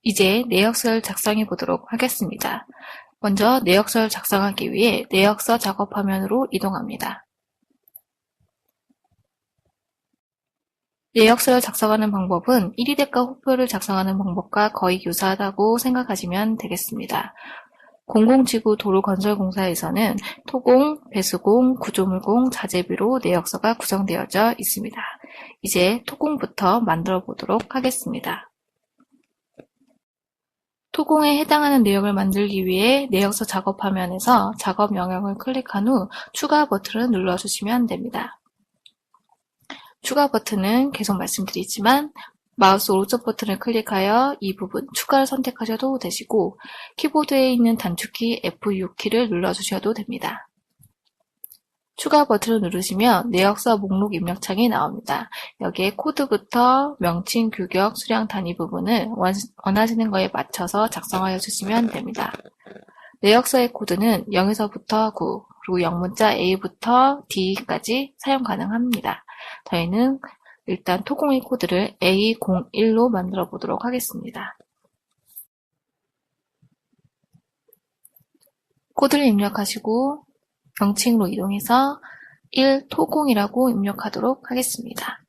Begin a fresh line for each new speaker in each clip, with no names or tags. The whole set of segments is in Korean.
이제 내역서를 작성해 보도록 하겠습니다. 먼저 내역서를 작성하기 위해 내역서 작업 화면으로 이동합니다. 내역서를 작성하는 방법은 1위 대가 호표를 작성하는 방법과 거의 유사하다고 생각하시면 되겠습니다. 공공지구 도로건설공사에서는 토공, 배수공, 구조물공, 자재비로 내역서가 구성되어져 있습니다. 이제 토공부터 만들어 보도록 하겠습니다. 토공에 해당하는 내역을 만들기 위해 내역서 작업 화면에서 작업 영역을 클릭한 후 추가 버튼을 눌러주시면 됩니다. 추가 버튼은 계속 말씀드리지만 마우스 오른쪽 버튼을 클릭하여 이 부분 추가를 선택하셔도 되시고 키보드에 있는 단축키 F6키를 눌러주셔도 됩니다. 추가 버튼을 누르시면 내역서 목록 입력창이 나옵니다. 여기에 코드부터 명칭, 규격, 수량, 단위 부분을 원하시는 거에 맞춰서 작성하여 주시면 됩니다. 내역서의 코드는 0에서부터 9, 그리고 영문자 A부터 D까지 사용 가능합니다. 저희는 일단 토공의 코드를 A01로 만들어 보도록 하겠습니다. 코드를 입력하시고 명칭으로 이동해서 1토공이라고 입력하도록 하겠습니다.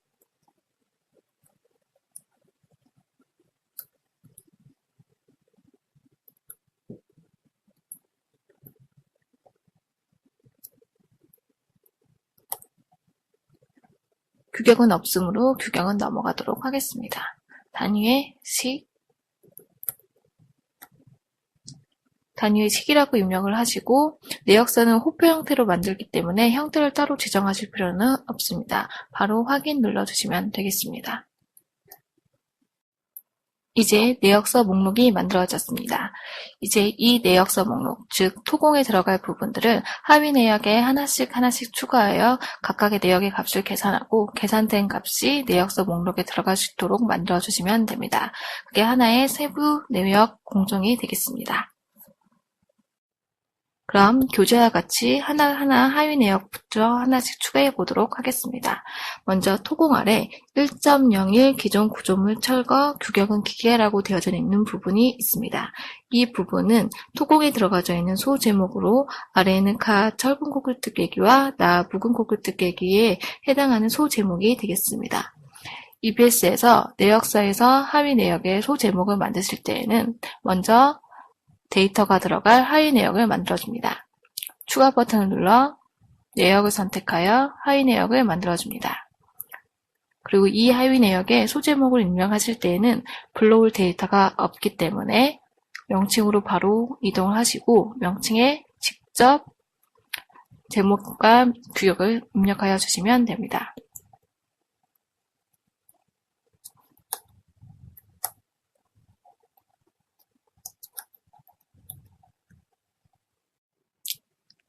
규격은 없으므로 규격은 넘어가도록 하겠습니다. 단위의 식, 단위의 식이라고 입력을 하시고 내역서는 호표 형태로 만들기 때문에 형태를 따로 지정하실 필요는 없습니다. 바로 확인 눌러주시면 되겠습니다. 이제 내역서 목록이 만들어졌습니다. 이제 이 내역서 목록, 즉 토공에 들어갈 부분들을 하위 내역에 하나씩 추가하여 각각의 내역의 값을 계산하고 계산된 값이 내역서 목록에 들어갈 수 있도록 만들어주시면 됩니다. 그게 하나의 세부 내역 공정이 되겠습니다. 그럼 교재와 같이 하나하나 하위 내역부터 하나씩 추가해 보도록 하겠습니다. 먼저 토공 아래 1.01 기존 구조물 철거 규격은 기계라고 되어져 있는 부분이 있습니다. 이 부분은 토공에 들어가져 있는 소제목으로 아래에는 가 철분 콘크리트 깨기와 나 묵은 콘크리트 깨기에 해당하는 소제목이 되겠습니다. EBS에서 내역서에서 하위 내역의 소제목을 만드실 때에는 먼저 데이터가 들어갈 하위 내역을 만들어줍니다. 추가 버튼을 눌러 내역을 선택하여 하위 내역을 만들어줍니다. 그리고 이 하위 내역에 소제목을 입력하실 때에는 불러올 데이터가 없기 때문에 명칭으로 바로 이동을 하시고 명칭에 직접 제목과 규격을 입력하여 주시면 됩니다.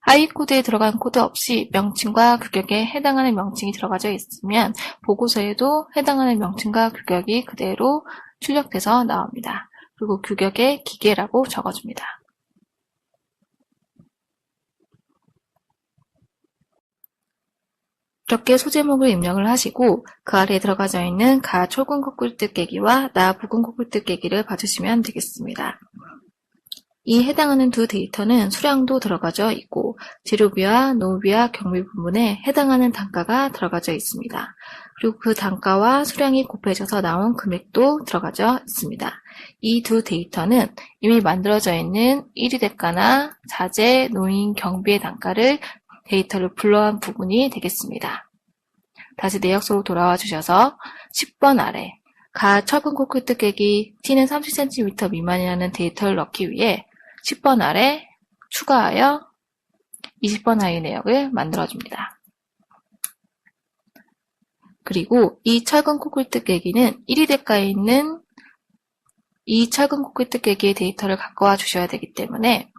하위 코드에 들어간 코드 없이 명칭과 규격에 해당하는 명칭이 들어가져 있으면 보고서에도 해당하는 명칭과 규격이 그대로 출력돼서 나옵니다. 그리고 규격에 기계라고 적어줍니다. 이렇게 소제목을 입력을 하시고 그 아래에 들어가져 있는 가 철근 콘크리트 깨기와 나 묵은 콘크리트 깨기를 봐주시면 되겠습니다. 이 해당하는 두 데이터는 수량도 들어가져 있고 재료비와 노후비와 경비 부분에 해당하는 단가가 들어가져 있습니다. 그리고 그 단가와 수량이 곱해져서 나온 금액도 들어가져 있습니다. 이 두 데이터는 이미 만들어져 있는 1위 대가나 자재, 노인, 경비의 단가를 데이터를 불러온 부분이 되겠습니다. 다시 내역서로 돌아와 주셔서 10번 아래 가 철근 콘크리트 깨기 T는 30cm 미만이라는 데이터를 넣기 위해 10번 아래 추가하여 20번 하위 내역을 만들어줍니다. 그리고 이 철근 콘크리트 깨기는 1위 대가에 있는 이 철근 콘크리트 깨기의 데이터를 갖고 와 주셔야 되기 때문에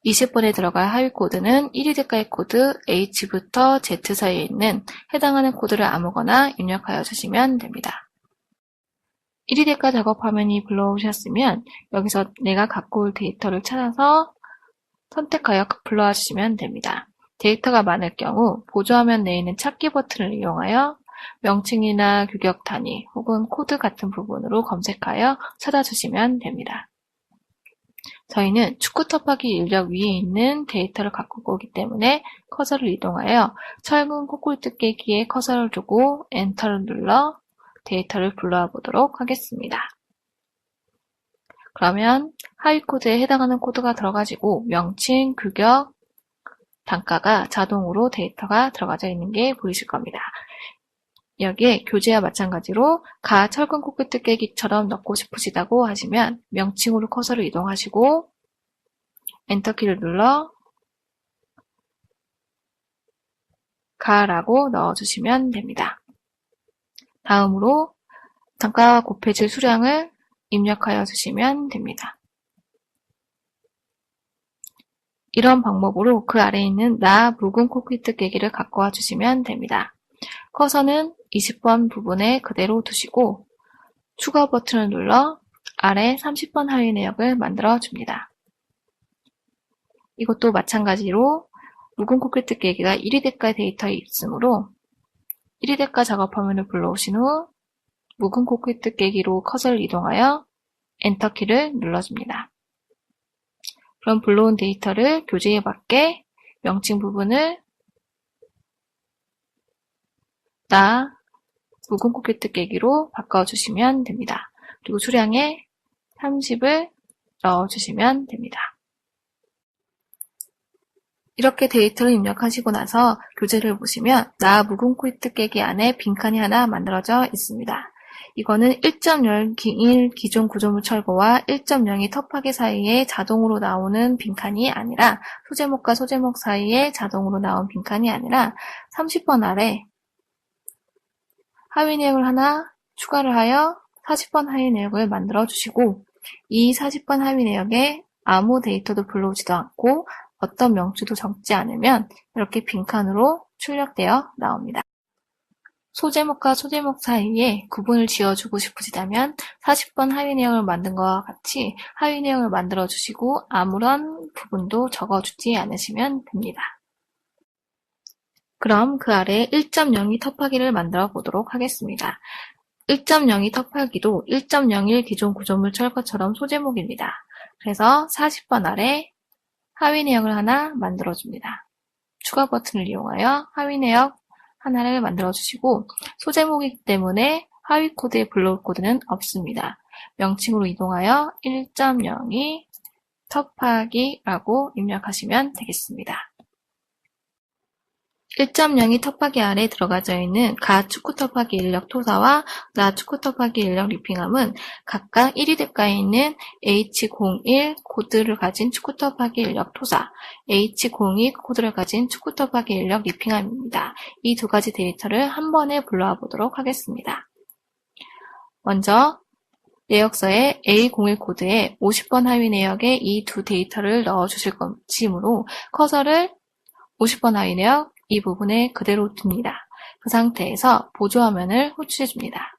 20번에 들어갈 하위 코드는 1위 대가의 코드 H부터 Z 사이에 있는 해당하는 코드를 아무거나 입력하여 주시면 됩니다. 1위 대가 작업 화면이 불러오셨으면 여기서 내가 갖고 올 데이터를 찾아서 선택하여 불러와 주시면 됩니다. 데이터가 많을 경우 보조화면 내에 있는 찾기 버튼을 이용하여 명칭이나 규격 단위 혹은 코드 같은 부분으로 검색하여 찾아주시면 됩니다. 저희는 축구 터프하기 인력 위에 있는 데이터를 갖고 오기 때문에 커서를 이동하여 철근 코골 뜯개기에 커서를 두고 엔터를 눌러 데이터를 불러와 보도록 하겠습니다. 그러면 하위 코드에 해당하는 코드가 들어가지고 명칭, 규격, 단가가 자동으로 데이터가 들어가져 있는 게 보이실 겁니다. 여기에 교재와 마찬가지로 가 철근 코끼리 뜯개기처럼 넣고 싶으시다고 하시면 명칭으로 커서를 이동하시고 엔터키를 눌러 가라고 넣어주시면 됩니다. 다음으로 단가와 곱해질 수량을 입력하여 주시면 됩니다. 이런 방법으로 그 아래에 있는 나 묵은 코끼리 뜯개기를 갖고 와 주시면 됩니다. 커서는 20번 부분에 그대로 두시고 추가 버튼을 눌러 아래 30번 하위 내역을 만들어 줍니다. 이것도 마찬가지로 묵은 코끼리 뜯개기가 1위 대가 데이터에 있으므로 1위 대가 작업 화면을 불러오신 후 묵은 코끼리 뜯개기로 커서를 이동하여 엔터키를 눌러줍니다. 그럼 불러온 데이터를 교재에 맞게 명칭 부분을 나 묵은 코끼리 뜯개기로 바꿔주시면 됩니다. 그리고 수량에 30을 넣어주시면 됩니다. 이렇게 데이터를 입력하시고 나서 교재를 보시면 나 묵은 코끼리 뜯개기 안에 빈칸이 하나 만들어져 있습니다. 이거는 1.01 기존 구조물 철거와 1.02 터프하기 사이에 자동으로 나오는 빈칸이 아니라 소제목과 소제목 사이에 자동으로 나온 빈칸이 아니라 30번 아래 하위 내역을 하나 추가를 하여 40번 하위 내역을 만들어 주시고 이 40번 하위 내역에 아무 데이터도 불러오지도 않고 어떤 명치도 적지 않으면 이렇게 빈칸으로 출력되어 나옵니다. 소제목과 소제목 사이에 구분을 지어주고 싶으시다면 40번 하위 내용을 만든 것과 같이 하위 내용을 만들어 주시고 아무런 부분도 적어주지 않으시면 됩니다. 그럼 그 아래 1.02 터프하기를 만들어 보도록 하겠습니다. 1.02 터프하기도 1.01 기존 구조물 철거처럼 소제목입니다. 그래서 40번 아래 하위 내역을 하나 만들어 줍니다. 추가 버튼을 이용하여 하위 내역 하나를 만들어 주시고 소제목이기 때문에 하위 코드에 불러올 코드는 없습니다. 명칭으로 이동하여 1.02 터프하기라고 입력하시면 되겠습니다. 1.02 터프하기 아래 들어가져 있는 가 축구 터프하기 인력 토사와 나 축구 터프하기 인력 리핑함은 각각 1위 대가에 있는 H01 코드를 가진 축구 터프하기 인력 토사, H02 코드를 가진 축구 터프하기 인력 리핑함입니다. 이 두 가지 데이터를 한 번에 불러와 보도록 하겠습니다. 먼저 내역서에 A01 코드에 50번 하위 내역에 이 두 데이터를 넣어 주실 것이므로 커서를 50번 하위 내역 이 부분에 그대로 둡니다. 그 상태에서 보조화면을 호출해줍니다.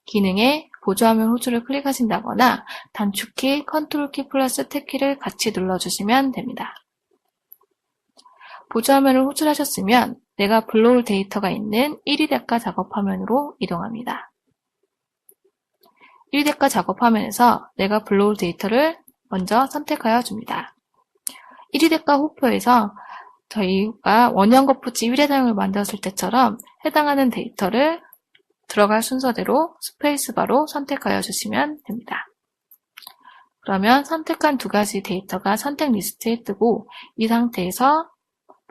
기능에 보조화면 호출을 클릭하신다거나 단축키, 컨트롤키 플러스 탭키를 같이 눌러주시면 됩니다. 보조화면을 호출하셨으면 내가 불러올 데이터가 있는 1위 대가 작업 화면으로 이동합니다. 1위 대가 작업 화면에서 내가 불러올 데이터를 먼저 선택하여 줍니다. 1위 대가 호표에서 저희가 원형 거푸집 1회장을 만들었을 때처럼 해당하는 데이터를 들어갈 순서대로 스페이스바로 선택하여 주시면 됩니다. 그러면 선택한 두 가지 데이터가 선택 리스트에 뜨고 이 상태에서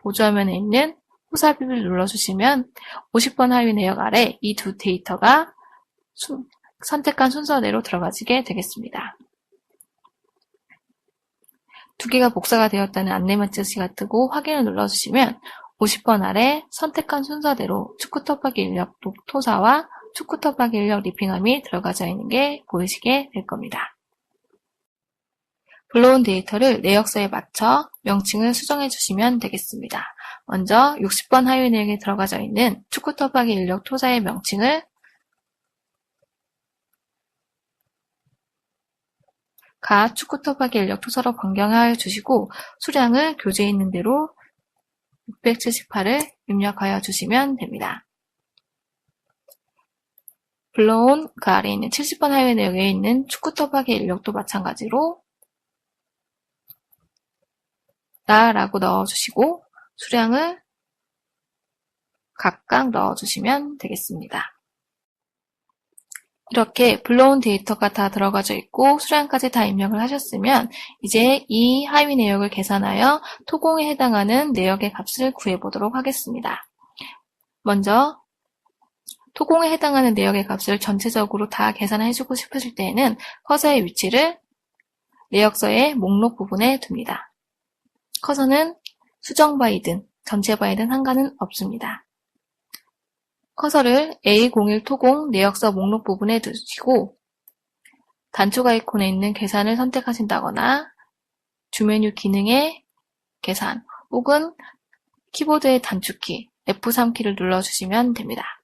보조화면에 있는 후삽입을 눌러주시면 50번 하위 내역 아래 이 두 데이터가 선택한 순서대로 들어가지게 되겠습니다. 두 개가 복사가 되었다는 안내 메시지가 뜨고 확인을 눌러주시면 50번 아래 선택한 순서대로 축구 터프하기 인력 토사와 축구 터프하기 인력 리핑함이 들어가져 있는 게 보이시게 될 겁니다. 불러온 데이터를 내역서에 맞춰 명칭을 수정해 주시면 되겠습니다. 먼저 60번 하위 내역에 들어가져 있는 축구 터프하기 인력 토사의 명칭을 가 축구 터프하기 인력 토사로 변경하여 주시고 수량을 교재에 있는 대로 678을 입력하여 주시면 됩니다. 불러온 그 아래에 있는 70번 하위 내역에 있는 축구 터프하기 인력도 마찬가지로 나라고 넣어주시고 수량을 각각 넣어주시면 되겠습니다. 이렇게 불러온 데이터가 다 들어가져 있고 수량까지 다 입력을 하셨으면 이제 이 하위 내역을 계산하여 토공에 해당하는 내역의 값을 구해보도록 하겠습니다. 먼저 토공에 해당하는 내역의 값을 전체적으로 다 계산해주고 싶으실 때에는 커서의 위치를 내역서의 목록 부분에 둡니다. 커서는 수정 바이든, 전체 바이든 상관은 없습니다. 커서를 A01 토공 내역서 목록 부분에 두시고 단축 아이콘에 있는 계산을 선택하신다거나 주메뉴 기능의 계산 혹은 키보드의 단축키 F3키를 눌러주시면 됩니다.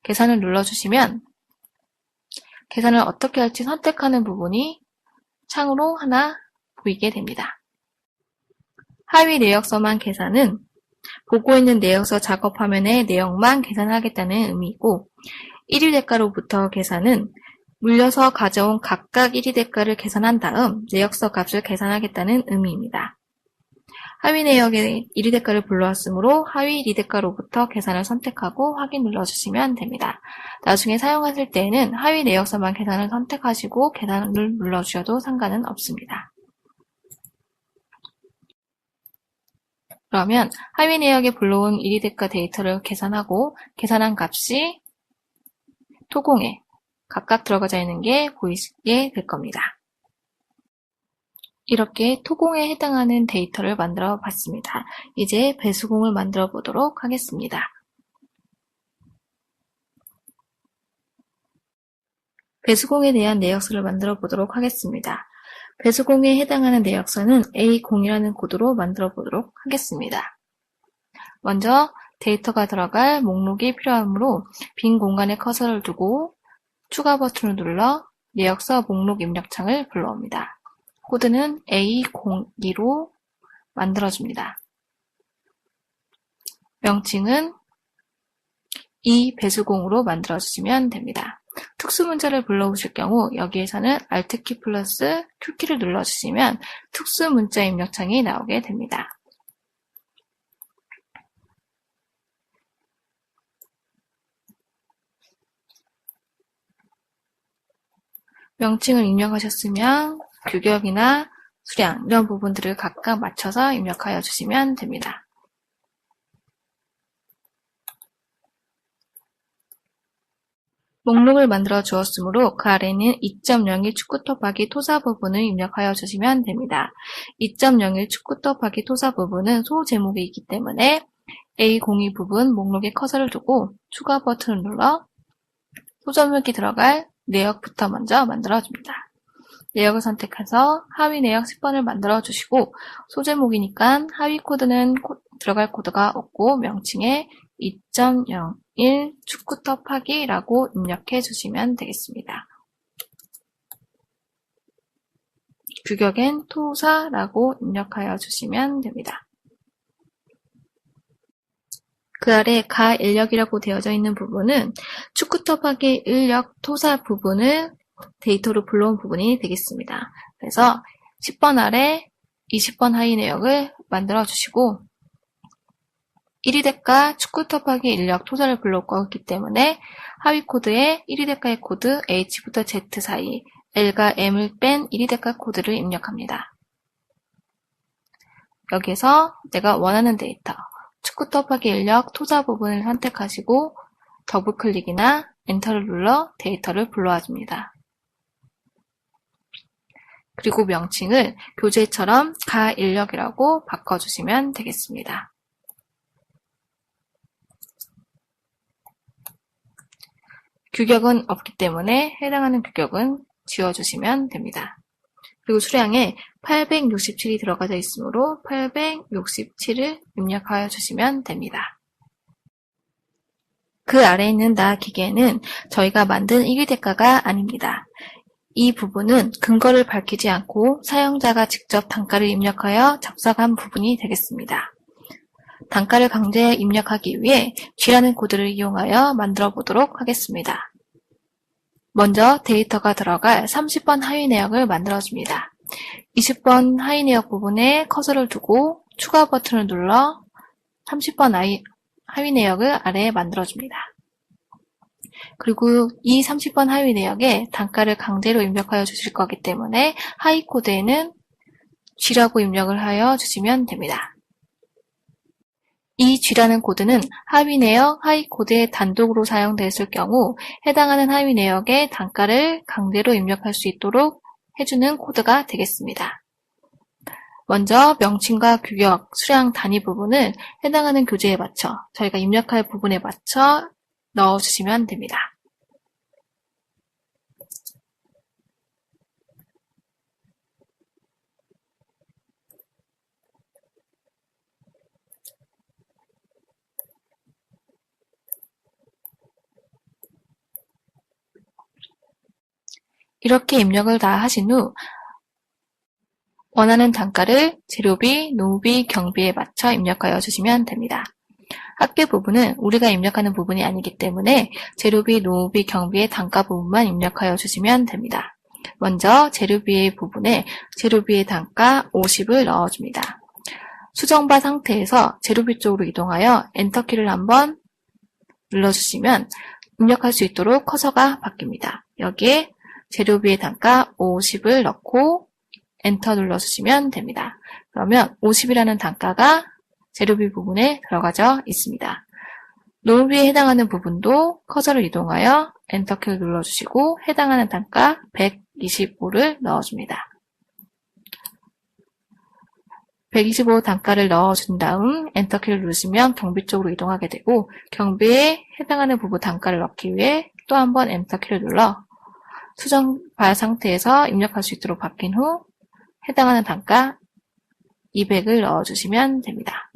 계산을 눌러주시면 계산을 어떻게 할지 선택하는 부분이 창으로 하나 보이게 됩니다. 하위 내역서만 계산은 보고 있는 내역서 작업 화면의 내역만 계산하겠다는 의미이고 1위 대가로부터 계산은 물려서 가져온 각각 1위 대가를 계산한 다음 내역서 값을 계산하겠다는 의미입니다. 하위 내역의 1위 대가를 불러왔으므로 하위 1위 대가로부터 계산을 선택하고 확인 눌러주시면 됩니다. 나중에 사용하실 때에는 하위 내역서만 계산을 선택하시고 계산을 눌러주셔도 상관은 없습니다. 그러면 하위 내역에 불러온 1위 대가 데이터를 계산하고 계산한 값이 토공에 각각 들어가져 있는 게 보이게 될 겁니다. 이렇게 토공에 해당하는 데이터를 만들어 봤습니다. 이제 배수공을 만들어 보도록 하겠습니다. 배수공에 대한 내역서를 만들어 보도록 하겠습니다. 배수공에 해당하는 내역서는 A0이라는 코드로 만들어 보도록 하겠습니다. 먼저 데이터가 들어갈 목록이 필요하므로 빈 공간에 커서를 두고 추가 버튼을 눌러 내역서 목록 입력창을 불러옵니다. 코드는 A02로 만들어줍니다. 명칭은 이 배수공으로 만들어주시면 됩니다. 특수문자를 불러오실 경우 여기에서는 Alt키 플러스 Q키를 눌러주시면 특수문자 입력창이 나오게 됩니다. 명칭을 입력하셨으면 규격이나 수량 이런 부분들을 각각 맞춰서 입력하여 주시면 됩니다. 목록을 만들어 주었으므로 그 아래는 2.01 축구 터프하기 토사 부분을 입력하여 주시면 됩니다. 2.01 축구 터프하기 토사 부분은 소제목이 있기 때문에 A02 부분 목록에 커서를 두고 추가 버튼을 눌러 소제목이 들어갈 내역부터 먼저 만들어줍니다. 내역을 선택해서 하위 내역 10번을 만들어 주시고 소제목이니까 하위 코드는 들어갈 코드가 없고 명칭에 2.01 축구 터프하기라고 입력해 주시면 되겠습니다. 규격엔 토사라고 입력하여 주시면 됩니다. 그 아래 가 인력이라고 되어져 있는 부분은 축구 터프하기 인력 토사 부분을 데이터로 불러온 부분이 되겠습니다. 그래서 10번 아래 20번 하위 내역을 만들어 주시고 1위 대가 축구 터프하기 인력 토사를 불러올 거기 때문에 하위 코드에 1위 대가의 코드 H부터 Z 사이 L과 M을 뺀 1위 대가 코드를 입력합니다. 여기에서 내가 원하는 데이터 축구 터프하기 인력 토사 부분을 선택하시고 더블 클릭이나 엔터를 눌러 데이터를 불러와 줍니다. 그리고 명칭을 교재처럼 가 인력이라고 바꿔주시면 되겠습니다. 규격은 없기 때문에 해당하는 규격은 지워주시면 됩니다. 그리고 수량에 867이 들어가져 있으므로 867을 입력하여 주시면 됩니다. 그 아래에 있는 나 기계는 저희가 만든 1위 대가가 아닙니다. 이 부분은 근거를 밝히지 않고 사용자가 직접 단가를 입력하여 작성한 부분이 되겠습니다. 단가를 강제 입력하기 위해 G라는 코드를 이용하여 만들어 보도록 하겠습니다. 먼저 데이터가 들어갈 30번 하위 내역을 만들어줍니다. 20번 하위 내역 부분에 커서를 두고 추가 버튼을 눌러 30번 하위 내역을 아래에 만들어줍니다. 그리고 이 30번 하위 내역에 단가를 강제로 입력하여 주실 거기 때문에 하위 코드에는 G라고 입력을 하여 주시면 됩니다. 이 G라는 코드는 하위 내역, 하위 코드에 단독으로 사용되었을 경우 해당하는 하위 내역의 단가를 강제로 입력할 수 있도록 해주는 코드가 되겠습니다. 먼저 명칭과 규격, 수량, 단위 부분을 해당하는 교재에 맞춰 저희가 입력할 부분에 맞춰 넣어주시면 됩니다. 이렇게 입력을 다 하신 후 원하는 단가를 재료비, 노무비, 경비에 맞춰 입력하여 주시면 됩니다. 합계 부분은 우리가 입력하는 부분이 아니기 때문에 재료비, 노무비, 경비의 단가 부분만 입력하여 주시면 됩니다. 먼저 재료비의 부분에 재료비의 단가 50을 넣어줍니다. 수정바 상태에서 재료비 쪽으로 이동하여 엔터키를 한번 눌러주시면 입력할 수 있도록 커서가 바뀝니다. 여기에 재료비의 단가 50을 넣고 엔터 눌러주시면 됩니다. 그러면 50이라는 단가가 재료비 부분에 들어가져 있습니다. 노무비에 해당하는 부분도 커서를 이동하여 엔터키를 눌러주시고 해당하는 단가 125를 넣어줍니다. 125 단가를 넣어준 다음 엔터키를 누르시면 경비 쪽으로 이동하게 되고 경비에 해당하는 부분 단가를 넣기 위해 또 한번 엔터키를 눌러 수정바 상태에서 입력할 수 있도록 바뀐 후 해당하는 단가 200을 넣어주시면 됩니다.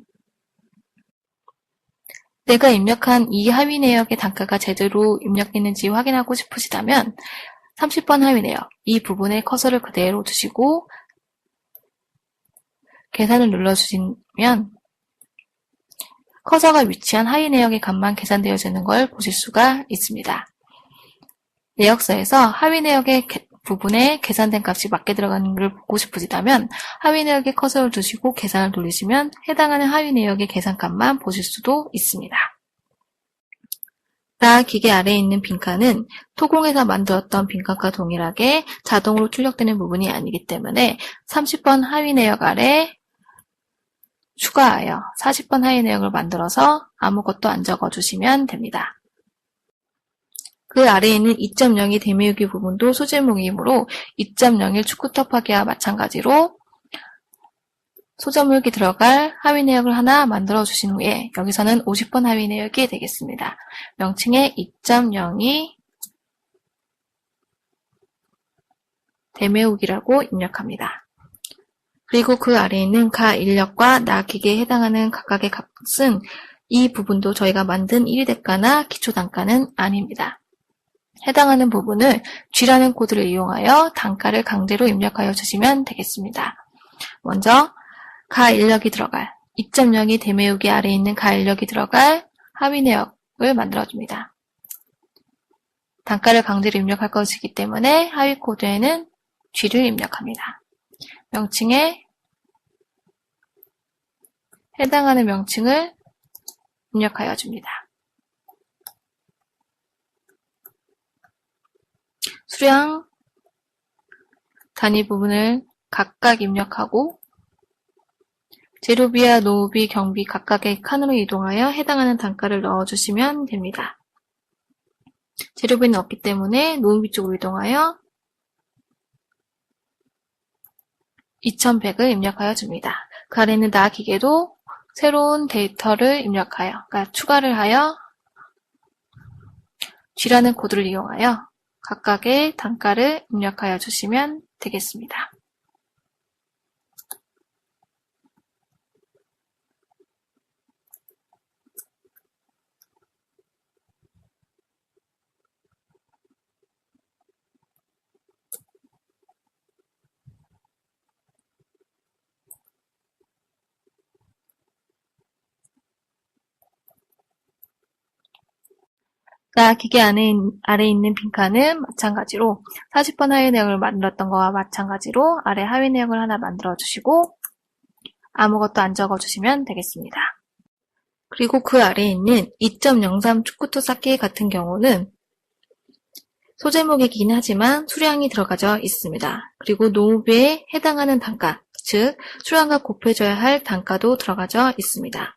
내가 입력한 이 하위 내역의 단가가 제대로 입력했는지 확인하고 싶으시다면 30번 하위 내역, 이 부분에 커서를 그대로 두시고 계산을 눌러주시면 커서가 위치한 하위 내역의 값만 계산되어지는 걸 보실 수가 있습니다. 내역서에서 하위 내역의 부분에 계산된 값이 맞게 들어가는 걸 보고 싶으시다면 하위 내역에 커서를 두시고 계산을 돌리시면 해당하는 하위 내역의 계산값만 보실 수도 있습니다. 나 기계 아래에 있는 빈칸은 토공에서 만들었던 빈칸과 동일하게 자동으로 출력되는 부분이 아니기 때문에 30번 하위 내역 아래 추가하여 40번 하위 내역을 만들어서 아무것도 안 적어주시면 됩니다. 그 아래에 있는 2.02 대메우기 부분도 소제목이므로 2.01 축구 곱하기와 마찬가지로 소제목이 들어갈 하위 내역을 하나 만들어 주신 후에 여기서는 50번 하위 내역이 되겠습니다. 명칭에 2.02 대메우기라고 입력합니다. 그리고 그 아래에 있는 가 인력과 나 기계에 해당하는 각각의 값은 이 부분도 저희가 만든 1위 대가나 기초 단가는 아닙니다. 해당하는 부분을 G라는 코드를 이용하여 단가를 강제로 입력하여 주시면 되겠습니다. 먼저 가 인력이 들어갈 2.02 대메우기 아래에 있는 가 인력이 들어갈 하위 내역을 만들어줍니다. 단가를 강제로 입력할 것이기 때문에 하위 코드에는 G를 입력합니다. 명칭에 해당하는 명칭을 입력하여 줍니다. 수량, 단위 부분을 각각 입력하고 재료비와 노무비, 경비 각각의 칸으로 이동하여 해당하는 단가를 넣어주시면 됩니다. 재료비는 없기 때문에 노무비 쪽으로 이동하여 2100을 입력하여 줍니다. 그 아래 있는 나 기계도 새로운 데이터를 입력하여, 그러니까 추가를 하여 G라는 코드를 이용하여 각각의 단가를 입력하여 주시면 되겠습니다. 기계 아래 있는 빈칸은 마찬가지로 40번 하위 내역을 만들었던 거와 마찬가지로 아래 하위 내역을 하나 만들어 주시고 아무것도 안 적어 주시면 되겠습니다. 그리고 그 아래에 있는 2.03 축구토 쌓기 같은 경우는 소제목이긴 하지만 수량이 들어가져 있습니다. 그리고 노무비에 해당하는 단가, 즉 수량과 곱해져야 할 단가도 들어가져 있습니다.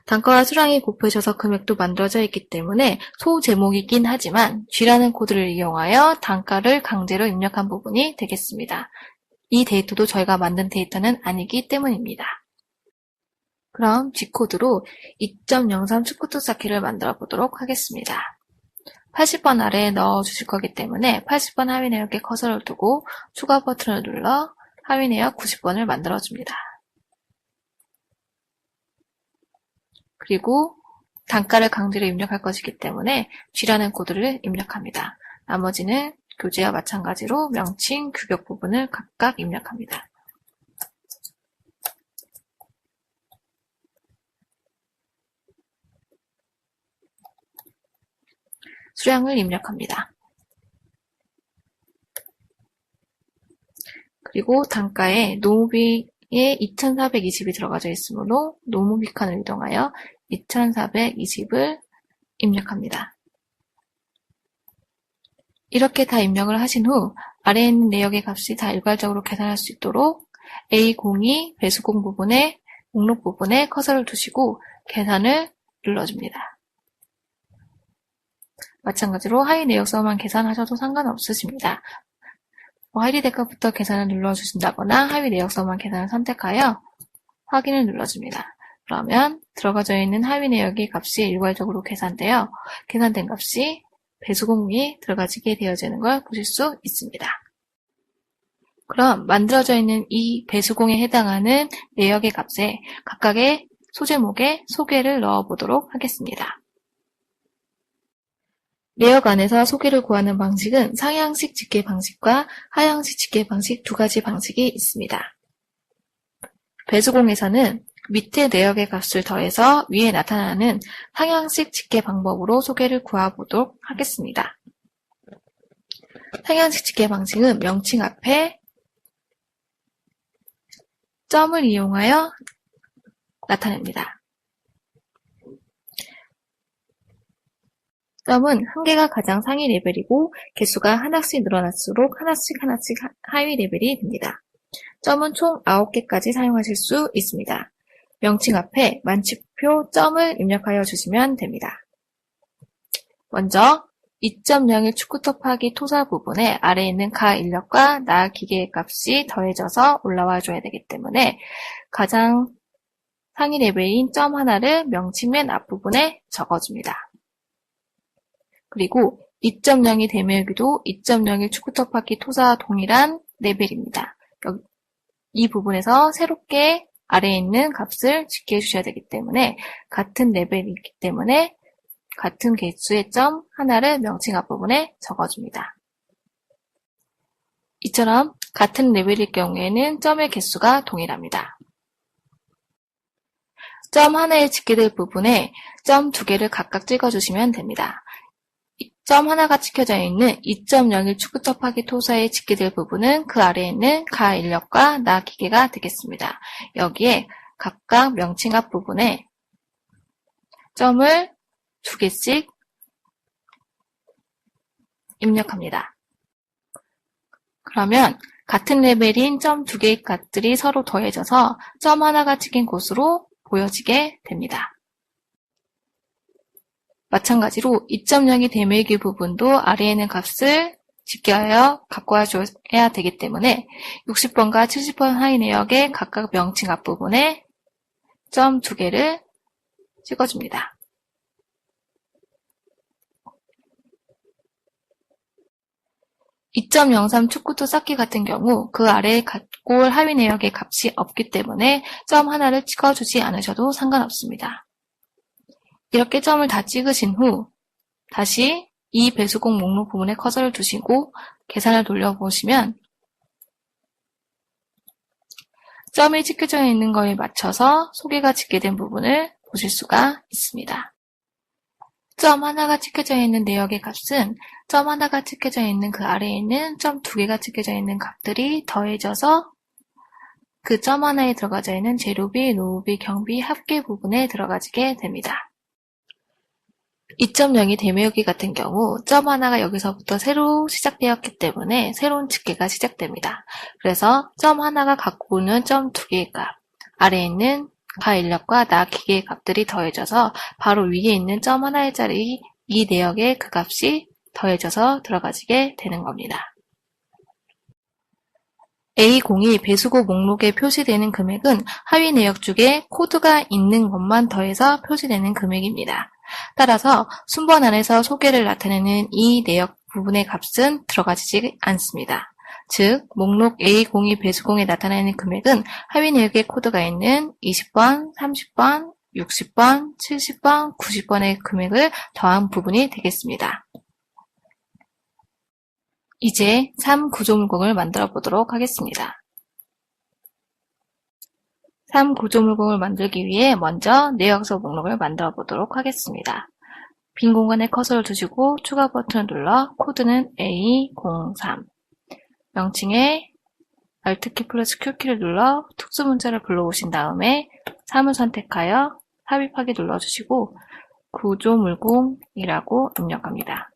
단가와 수량이 곱해져서 금액도 만들어져 있기 때문에 소제목이긴 하지만 G라는 코드를 이용하여 단가를 강제로 입력한 부분이 되겠습니다. 이 데이터도 저희가 만든 데이터는 아니기 때문입니다. 그럼 G코드로 2.03 축구토 쌓기를 만들어 보도록 하겠습니다. 80번 아래에 넣어 주실 거기 때문에 80번 하위 내역에 커서를 두고 추가 버튼을 눌러 하위 내역 90번을 만들어 줍니다. 그리고 단가를 강제로 입력할 것이기 때문에 G라는 코드를 입력합니다. 나머지는 교재와 마찬가지로 명칭, 규격 부분을 각각 입력합니다. 수량을 입력합니다. 그리고 단가에 노무비에 2420이 들어가져 있으므로 노무비 칸을 이동하여 2420을 입력합니다. 이렇게 다 입력을 하신 후 아래에 있는 내역의 값이 다 일괄적으로 계산할 수 있도록 A02 배수공 부분에 목록 부분에 커서를 두시고 계산을 눌러줍니다. 마찬가지로 하위 내역서만 계산하셔도 상관없으십니다. 하위 대가부터 계산을 눌러주신다거나 하위 내역서만 계산을 선택하여 확인을 눌러줍니다. 그러면 들어가져 있는 하위 내역의 값이 일괄적으로 계산되어 계산된 값이 배수공이 들어가지게 되어지는 걸 보실 수 있습니다. 그럼 만들어져 있는 이 배수공에 해당하는 내역의 값에 각각의 소제목에 소개를 넣어보도록 하겠습니다. 내역 안에서 소개를 구하는 방식은 상향식 집계 방식과 하향식 집계 방식 두 가지 방식이 있습니다. 배수공에서는 밑에 내역의 값을 더해서 위에 나타나는 상향식 집계 방법으로 소개를 구해보도록 하겠습니다. 상향식 집계 방식은 명칭 앞에 점을 이용하여 나타냅니다. 점은 한 개가 가장 상위 레벨이고 개수가 하나씩 늘어날수록 하나씩 하위 레벨이 됩니다. 점은 총 9개까지 사용하실 수 있습니다. 명칭 앞에 만치표 점을 입력하여 주시면 됩니다. 먼저 2.01 축구토 파기 토사 부분에 아래에 있는 가 인력과 나 기계의 값이 더해져서 올라와 줘야 되기 때문에 가장 상위 레벨인 점 하나를 명칭 맨 앞부분에 적어줍니다. 그리고 2.02 대매기도 2.01 축구토 파기 토사와 동일한 레벨입니다. 이 부분에서 새롭게 아래에 있는 값을 집계해 주셔야 되기 때문에 같은 레벨이기 때문에 같은 개수의 점 하나를 명칭 앞부분에 적어줍니다. 이처럼 같은 레벨일 경우에는 점의 개수가 동일합니다. 점 하나에 집계될 부분에 점 2개를 각각 찍어주시면 됩니다. 점 하나가 찍혀져 있는 2.01 축구토 파기 토사에 집계될 부분은 그 아래에 있는 가 인력과 나 기계가 되겠습니다. 여기에 각각 명칭 앞 부분에 점을 2개씩 입력합니다. 그러면 같은 레벨인 점 2개의 값들이 서로 더해져서 점 하나가 찍힌 곳으로 보여지게 됩니다. 마찬가지로 2.02 대매기 부분도 아래에 있는 값을 집계하여 갖고 와줘야 되기 때문에 60번과 70번 하위 내역의 각각 명칭 앞부분에 점 2개를 찍어줍니다. (2.03) 축구토 쌓기 같은 경우 그 아래에 갖고 올 하위 내역의 값이 없기 때문에 점 하나를 찍어주지 않으셔도 상관없습니다. 이렇게 점을 다 찍으신 후 다시 이 배수공 목록 부분에 커서를 두시고 계산을 돌려보시면 점이 찍혀져 있는 거에 맞춰서 소개가 집계된 부분을 보실 수가 있습니다. 점 하나가 찍혀져 있는 내역의 값은 점 하나가 찍혀져 있는 그 아래에 있는 점 두 개가 찍혀져 있는 값들이 더해져서 그 점 하나에 들어가져 있는 재료비, 노후비, 경비, 합계 부분에 들어가지게 됩니다. 2.0이 대매우기 같은 경우 점 하나가 여기서부터 새로 시작되었기 때문에 새로운 집계가 시작됩니다. 그래서 점 하나가 갖고 오는 점 두 개의 값, 아래에 있는 가 인력과 나 기계의 값들이 더해져서 바로 위에 있는 점 하나의 자리 이 내역의 그 값이 더해져서 들어가지게 되는 겁니다. A02 배수고 목록에 표시되는 금액은 하위 내역 중에 코드가 있는 것만 더해서 표시되는 금액입니다. 따라서 순번 안에서 소개를 나타내는 이 내역 부분의 값은 들어가지 않습니다. 즉, 목록 A02 배수공에 나타나는 금액은 하위 내역의 코드가 있는 20번, 30번, 60번, 70번, 90번의 금액을 더한 부분이 되겠습니다. 이제 3구조물공을 만들어 보도록 하겠습니다. 3구조물공을 만들기 위해 먼저 내역서 목록을 만들어 보도록 하겠습니다. 빈 공간에 커서를 두시고 추가 버튼을 눌러 코드는 A03 명칭에 Alt키 플러스 Q키를 눌러 특수문자를 불러오신 다음에 3을 선택하여 삽입하기 눌러주시고 구조물공이라고 입력합니다.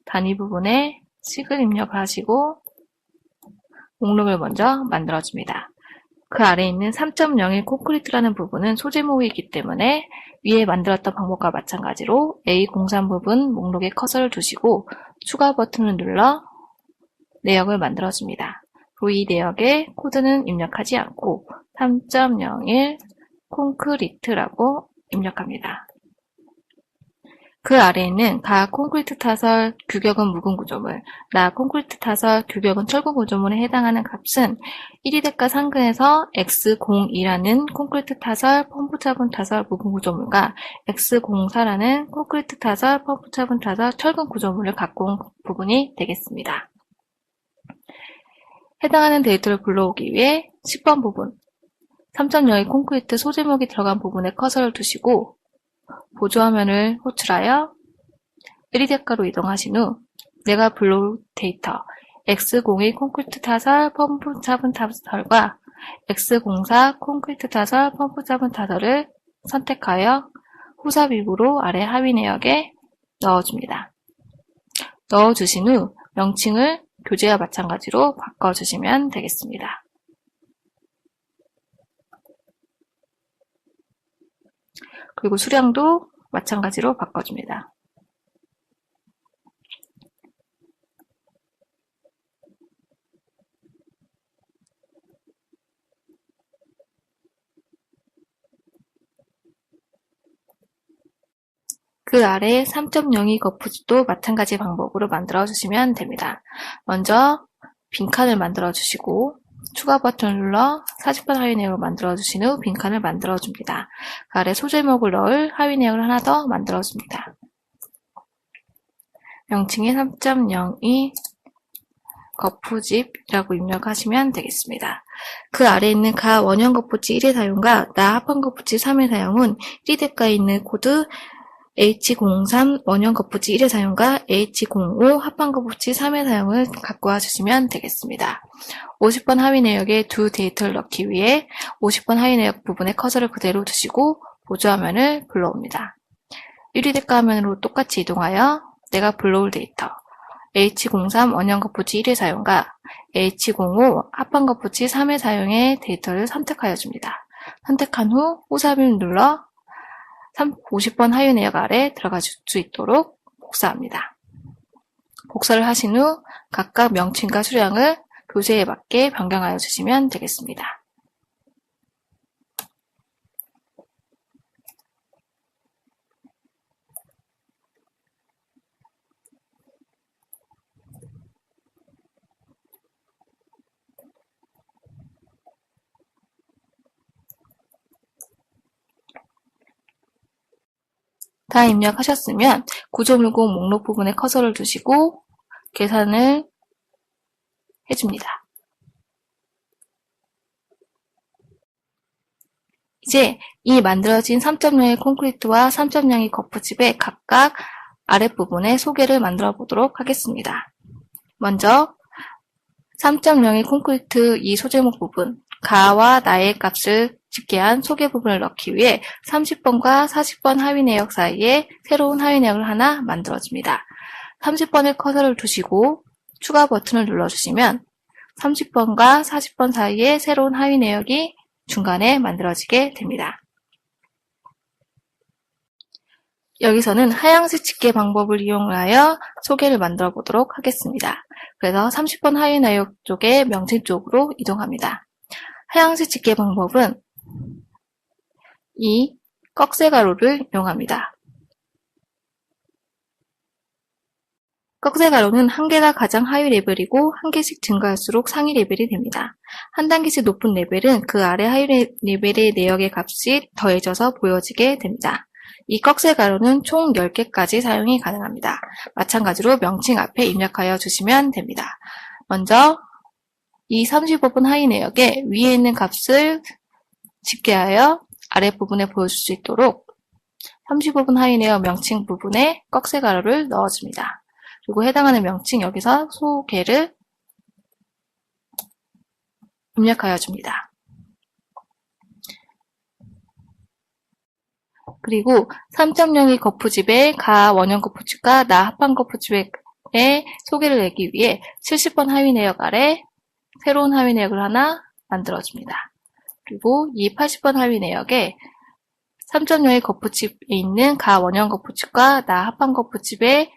단위 부분에 식을 입력을 하시고 목록을 먼저 만들어줍니다. 그 아래에 있는 3.01 콘크리트라는 부분은 소제목이기 때문에 위에 만들었던 방법과 마찬가지로 A03 부분 목록에 커서를 두시고 추가 버튼을 눌러 내역을 만들어줍니다. 그리고 이 내역에 코드는 입력하지 않고 3.01 콘크리트라고 입력합니다. 그 아래에는 가 콘크리트 타설 규격은 묵은 구조물, 나 콘크리트 타설 규격은 철근 구조물에 해당하는 값은 1위 대가 상근에서 X02라는 콘크리트 타설 펌프 차분 타설 묵은 구조물과 X04라는 콘크리트 타설 펌프 차분 타설 철근 구조물을 갖고 온 부분이 되겠습니다. 해당하는 데이터를 불러오기 위해 10번 부분 3.02 콘크리트 소제목이 들어간 부분에 커서를 두시고 보조화면을 호출하여 1위 대가로 이동하신 후 내가 불러올 데이터 X02 콘크리트 타설 펌프 차분 타설과 X04 콘크리트 타설 펌프 차분 타설을 선택하여 후삽입으로 아래 하위 내역에 넣어줍니다. 넣어주신 후 명칭을 교재와 마찬가지로 바꿔주시면 되겠습니다. 그리고 수량도 마찬가지로 바꿔줍니다. 그 아래 3.02 거푸집도 마찬가지 방법으로 만들어주시면 됩니다. 먼저 빈칸을 만들어주시고 추가 버튼을 눌러 40번 하위 내역을 만들어주신 후 빈칸을 만들어줍니다. 그 아래 소제목을 넣을 하위 내역을 하나 더 만들어줍니다. 명칭에 3.02 거푸집이라고 입력하시면 되겠습니다. 그 아래에 있는 가 원형 거푸집 1의 사용과 나 합판 거푸집 3의 사용은 1위 대가에 있는 코드 H03 원형 거푸집 1의 사용과 H05 합판 거푸집 3의 사용을 갖고 와주시면 되겠습니다. 50번 하위 내역에 두 데이터를 넣기 위해 50번 하위 내역 부분에 커서를 그대로 두시고 보조화면을 불러옵니다. 1위 대가 화면으로 똑같이 이동하여 내가 불러올 데이터 H03 원형 거푸집 1의 사용과 H05 합판 거푸집 3의 사용의 데이터를 선택하여 줍니다. 선택한 후 호삽입 눌러 50번 하위 내역 아래 들어갈 수 있도록 복사합니다. 복사를 하신 후 각각 명칭과 수량을 교재에 맞게 변경하여 주시면 되겠습니다. 다 입력하셨으면 구조물공 목록 부분에 커서를 두시고 계산을 해줍니다. 이제 이 만들어진 3.0의 콘크리트와 3.0의 거푸집의 각각 아랫부분에 소개를 만들어 보도록 하겠습니다. 먼저 3.0의 콘크리트 이 소제목 부분, 가와 나의 값을 집계한 소개 부분을 넣기 위해 30번과 40번 하위 내역 사이에 새로운 하위 내역을 하나 만들어줍니다. 30번에 커서를 두시고 추가 버튼을 눌러주시면 30번과 40번 사이에 새로운 하위 내역이 중간에 만들어지게 됩니다. 여기서는 하향식 집계 방법을 이용하여 소개를 만들어 보도록 하겠습니다. 그래서 30번 하위 내역 쪽에 명칭 쪽으로 이동합니다. 하향식 집계 방법은 이 꺽쇠가루를 이용합니다. 꺽쇠가루는 한 개가 가장 하위 레벨이고 한 개씩 증가할수록 상위 레벨이 됩니다. 한 단계씩 높은 레벨은 그 아래 하위 레벨의 내역의 값이 더해져서 보여지게 됩니다. 이 꺽쇠가루는 총 10개까지 사용이 가능합니다. 마찬가지로 명칭 앞에 입력하여 주시면 됩니다. 먼저 이 35번 하위 내역에 위에 있는 값을 집계하여 아랫부분에 보여줄 수 있도록 35번 하위 내역 명칭 부분에 꺽쇠가루를 넣어줍니다. 그리고 해당하는 명칭 여기서 소개를 입력하여 줍니다. 그리고 3.0의 거푸집의 가 원형 거푸집과 나 합한 거푸집의 소개를 내기 위해 70번 하위 내역 아래 새로운 하위 내역을 하나 만들어줍니다. 그리고 이 80번 하위 내역에 3.0의 거푸집에 있는 가 원형 거푸집과 나 합한 거푸집의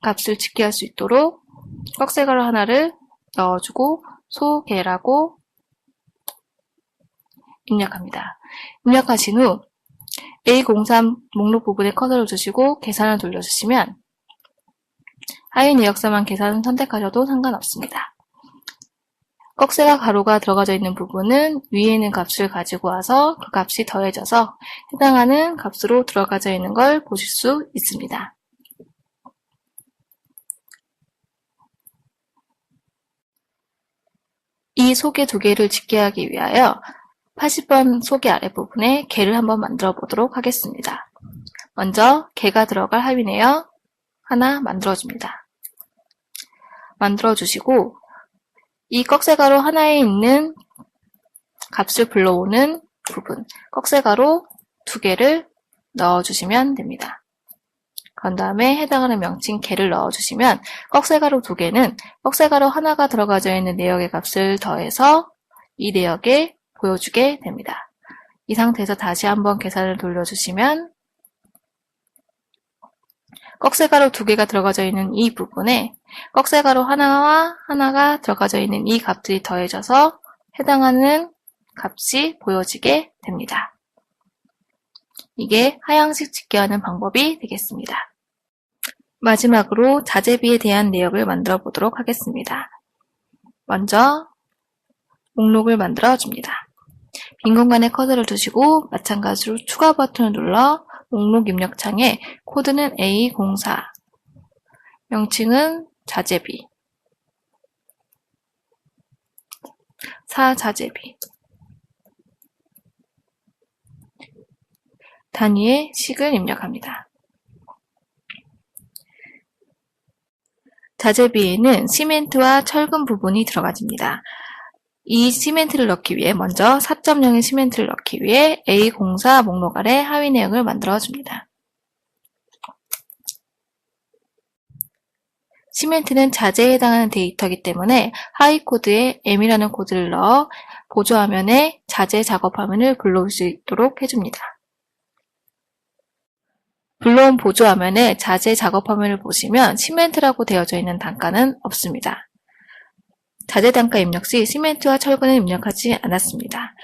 값을 집계할 수 있도록 꺽쇠가루 하나를 넣어주고 소개라고 입력합니다. 입력하신 후 A03 목록 부분에 커서를 두시고 계산을 돌려주시면 하위 내역서만 계산 선택하셔도 상관없습니다. 꺽쇠가 가로가 들어가져 있는 부분은 위에 있는 값을 가지고 와서 그 값이 더해져서 해당하는 값으로 들어가져 있는 걸 보실 수 있습니다. 이 소개 두 개를 집계하기 위하여 80번 소개 아랫부분에 개를 한번 만들어 보도록 하겠습니다. 먼저 개가 들어갈 하위 내역 하나 만들어줍니다. 만들어주시고 이 꺽쇠가루 하나에 있는 값을 불러오는 부분, 꺽쇠가루 두 개를 넣어주시면 됩니다. 그런 다음에 해당하는 명칭 개를 넣어주시면 꺽쇠가루 두 개는 꺽쇠가루 하나가 들어가져 있는 내역의 값을 더해서 이 내역에 보여주게 됩니다. 이 상태에서 다시 한번 계산을 돌려주시면 꺽쇠가루 두 개가 들어가져 있는 이 부분에 꺽쇠가루 하나와 하나가 들어가져 있는 이 값들이 더해져서 해당하는 값이 보여지게 됩니다. 이게 하향식 집계하는 방법이 되겠습니다. 마지막으로 자재비에 대한 내역을 만들어 보도록 하겠습니다. 먼저 목록을 만들어 줍니다. 빈 공간에 커서를 두시고 마찬가지로 추가 버튼을 눌러 목록 입력창에 코드는 A04, 명칭은 자재비, 사자재비, 단위의 식을 입력합니다. 자재비에는 시멘트와 철근 부분이 들어가집니다. 이 시멘트를 넣기 위해 먼저 4.0의 시멘트를 넣기 위해 A04 목록 아래 하위 내역을 만들어줍니다. 시멘트는 자재에 해당하는 데이터이기 때문에 하위 코드에 M이라는 코드를 넣어 보조화면에 자재 작업 화면을 불러올 수 있도록 해줍니다. 불러온 보조화면에 자재 작업 화면을 보시면 시멘트라고 되어져 있는 단가는 없습니다. 자재 단가 입력 시 시멘트와 철근을 입력하지 않았습니다.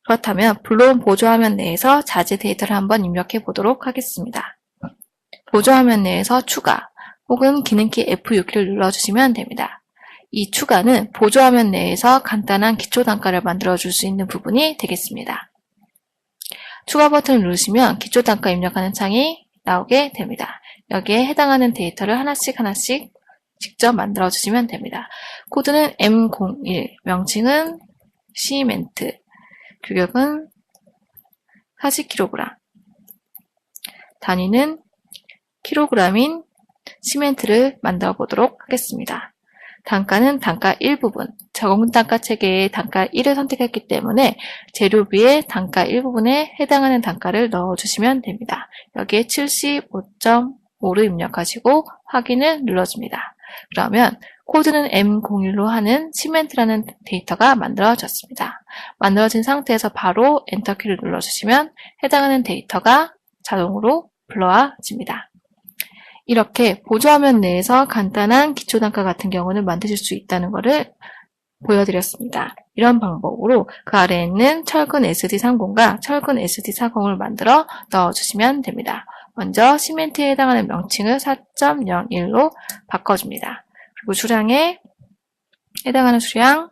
그렇다면 불러온 보조화면 내에서 자재 데이터를 한번 입력해 보도록 하겠습니다. 보조화면 내에서 추가 혹은 기능키 F6키를 눌러주시면 됩니다. 이 추가는 보조화면 내에서 간단한 기초 단가를 만들어줄 수 있는 부분이 되겠습니다. 추가 버튼을 누르시면 기초 단가 입력하는 창이 나오게 됩니다. 여기에 해당하는 데이터를 하나씩 직접 만들어 주시면 됩니다. 코드는 M01, 명칭은 시멘트, 규격은 40kg, 단위는 킬로그램인 시멘트를 만들어 보도록 하겠습니다. 단가는 단가 1부분, 저공단가 체계의 단가 1을 선택했기 때문에 재료비의 단가 1부분에 해당하는 단가를 넣어주시면 됩니다. 여기에 75.5를 입력하시고 확인을 눌러줍니다. 그러면 코드는 M01로 하는 시멘트라는 데이터가 만들어졌습니다. 만들어진 상태에서 바로 엔터키를 눌러주시면 해당하는 데이터가 자동으로 불러와집니다. 이렇게 보조화면 내에서 간단한 기초단가 같은 경우는 만드실 수 있다는 것을 보여드렸습니다. 이런 방법으로 그 아래에 있는 철근 SD30과 철근 SD40을 만들어 넣어주시면 됩니다. 먼저 시멘트에 해당하는 명칭을 4.01로 바꿔줍니다. 그리고 수량에 해당하는 수량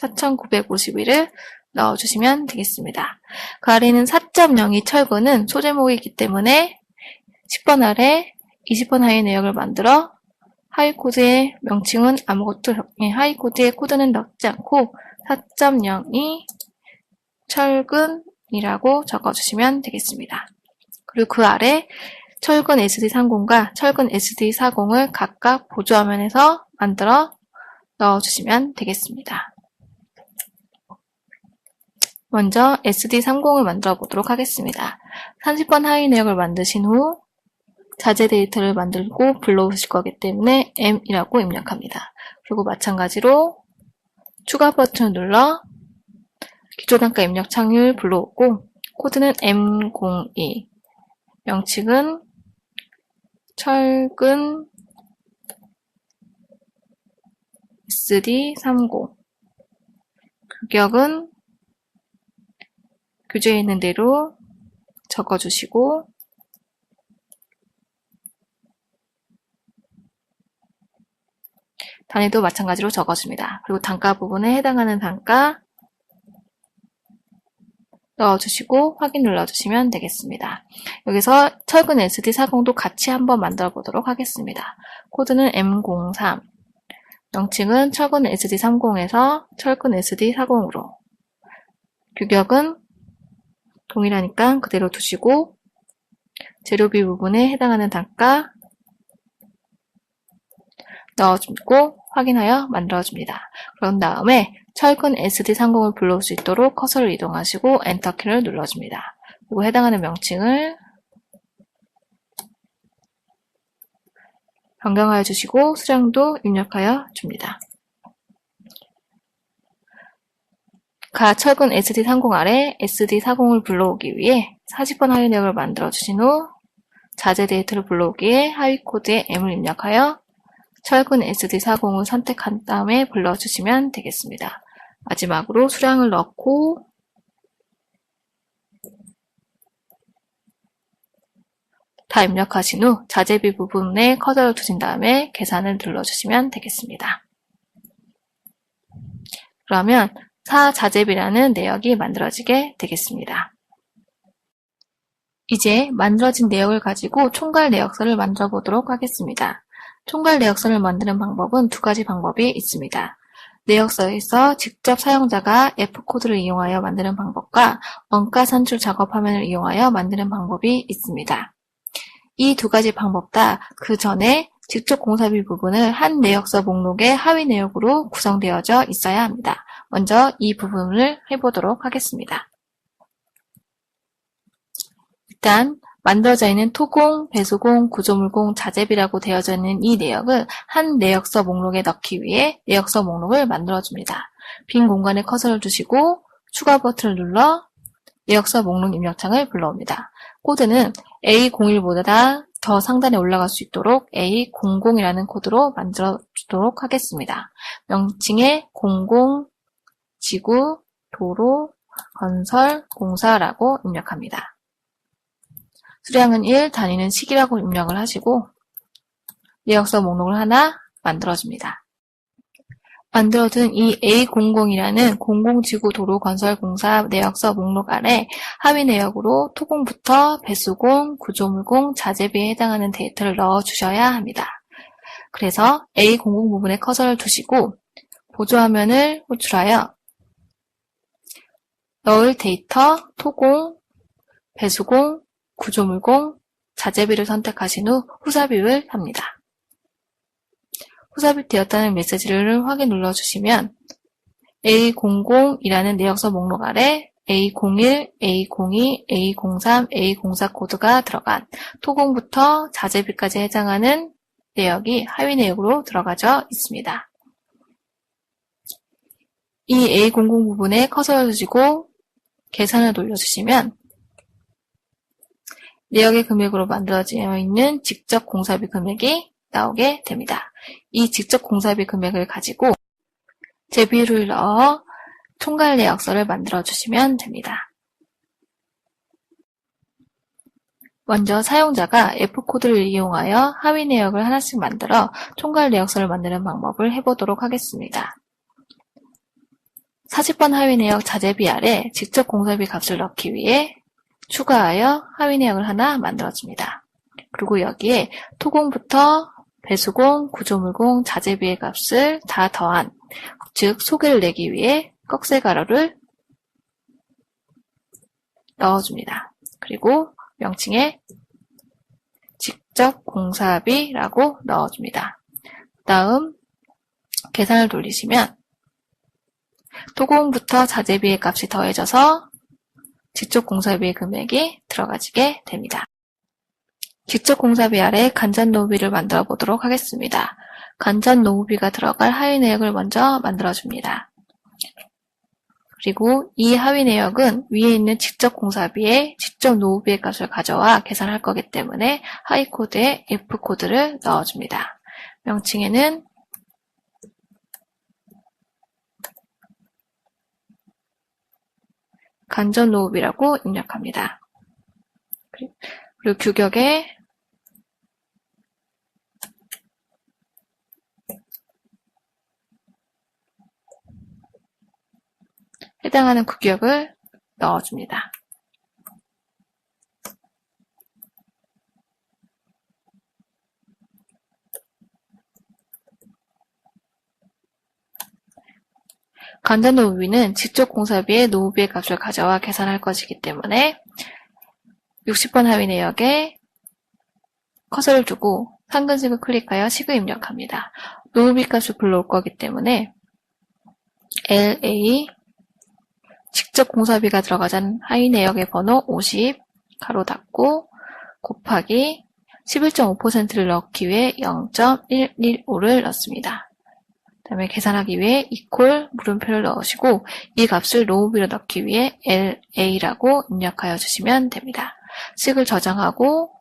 4,951을 넣어주시면 되겠습니다. 그 아래에는 4.02 철근은 소제목이기 때문에 10번 아래 20번 하위 내역을 만들어 하위 코드의 명칭은 아무것도 하위 코드의 코드는 넣지 않고 4.02 철근이라고 적어주시면 되겠습니다. 그리고 그 아래 철근 SD30과 철근 SD40을 각각 보조화면에서 만들어 넣어주시면 되겠습니다. 먼저 SD30을 만들어 보도록 하겠습니다. 30번 하위 내역을 만드신 후 자재 데이터를 만들고 불러오실 거기 때문에 M이라고 입력합니다. 그리고 마찬가지로 추가 버튼을 눌러 기초단가 입력 창을 불러오고 코드는 M02, 명칭은 철근 SD30, 규격은 교재에 있는 대로 적어주시고 단위도 마찬가지로 적어줍니다. 그리고 단가 부분에 해당하는 단가 넣어주시고 확인 눌러주시면 되겠습니다. 여기서 철근 SD40도 같이 한번 만들어 보도록 하겠습니다. 코드는 M03, 명칭은 철근 SD30에서 철근 SD40으로, 규격은 동일하니까 그대로 두시고 재료비 부분에 해당하는 단가 넣어주고 확인하여 만들어줍니다. 그런 다음에 철근 SD30을 불러올 수 있도록 커서를 이동하시고 엔터키를 눌러줍니다. 그리고 해당하는 명칭을 변경하여 주시고 수량도 입력하여 줍니다. 철근 SD30 아래 SD40을 불러오기 위해 40번 하위 내역을 만들어 주신 후 자재 데이터를 불러오기에 하위 코드에 M을 입력하여 철근 SD40을 선택한 다음에 불러주시면 되겠습니다. 마지막으로 수량을 넣고 다 입력하신 후 자재비 부분에 커서를 두신 다음에 계산을 눌러주시면 되겠습니다. 그러면 자재비라는 내역이 만들어지게 되겠습니다. 이제 만들어진 내역을 가지고 총괄 내역서를 만들어 보도록 하겠습니다. 총괄 내역서를 만드는 방법은 두 가지 방법이 있습니다. 내역서에서 직접 사용자가 F코드를 이용하여 만드는 방법과 원가 산출 작업 화면을 이용하여 만드는 방법이 있습니다. 이 두 가지 방법 다 그 전에 직접 공사비 부분을 한 내역서 목록의 하위 내역으로 구성되어져 있어야 합니다. 먼저 이 부분을 해보도록 하겠습니다. 일단 만들어져 있는 토공, 배수공, 구조물공, 자재비라고 되어져 있는 이 내역을 한 내역서 목록에 넣기 위해 내역서 목록을 만들어줍니다. 빈 공간에 커서를 두시고 추가 버튼을 눌러 내역서 목록 입력창을 불러옵니다. 코드는 A01보다 더 상단에 올라갈 수 있도록 A00이라는 코드로 만들어 주도록 하겠습니다. 명칭에 00, 지구, 도로, 건설, 공사라고 입력합니다. 수량은 1, 단위는 식이라고 입력을 하시고 내역서 목록을 하나 만들어줍니다. 만들어둔 이 A00이라는 공공지구 도로 건설 공사 내역서 목록 아래 하위 내역으로 토공부터 배수공, 구조물공, 자재비에 해당하는 데이터를 넣어주셔야 합니다. 그래서 A00 부분에 커서를 두시고 보조화면을 호출하여 넣을 데이터 토공, 배수공, 구조물공, 자재비를 선택하신 후 후삽입을 합니다. 후삽입되었다는 메시지를 확인 눌러주시면 A00이라는 내역서 목록 아래 A01, A02, A03, A04 코드가 들어간 토공부터 자재비까지 해당하는 내역이 하위 내역으로 들어가져 있습니다. 이 A00 부분에 커서를 두시고 계산을 돌려주시면 내역의 금액으로 만들어져 있는 직접 공사비 금액이 나오게 됩니다. 이 직접 공사비 금액을 가지고 제비를 넣어 총괄 내역서를 만들어 주시면 됩니다. 먼저 사용자가 F코드를 이용하여 하위 내역을 하나씩 만들어 총괄 내역서를 만드는 방법을 해보도록 하겠습니다. 40번 하위 내역 자재비 아래 직접 공사비 값을 넣기 위해 추가하여 하위 내역을 하나 만들어줍니다. 그리고 여기에 토공부터 배수공, 구조물공, 자재비의 값을 다 더한, 즉 소개를 내기 위해 꺽쇠 가로를 넣어줍니다. 그리고 명칭에 직접 공사비라고 넣어줍니다. 다음 계산을 돌리시면 토공부터 자재비의 값이 더해져서 직접 공사비의 금액이 들어가지게 됩니다. 직접 공사비 아래 간접 노후비를 만들어 보도록 하겠습니다. 간접 노후비가 들어갈 하위 내역을 먼저 만들어줍니다. 그리고 이 하위 내역은 위에 있는 직접 공사비에 직접 노후비의 값을 가져와 계산할 거기 때문에 하위 코드에 F코드를 넣어줍니다. 명칭에는 간접 노후비라고 입력합니다. 그리고 규격에 해당하는 규격을 넣어줍니다. 간접 노후비는 직접 공사비의 노후비의 값을 가져와 계산할 것이기 때문에 60번 하위 내역에 커서를 두고 상근식을 클릭하여 식을 입력합니다. 노후비 값을 불러올 거기 때문에 LA 직접 공사비가 들어가자는 하위 내역의 번호 50 가로 닫고 곱하기 11.5%를 넣기 위해 0.115를 넣습니다. 그 다음에 계산하기 위해 이퀄 물음표를 넣으시고 이 값을 노후비로 넣기 위해 LA라고 입력하여 주시면 됩니다. 식을 저장하고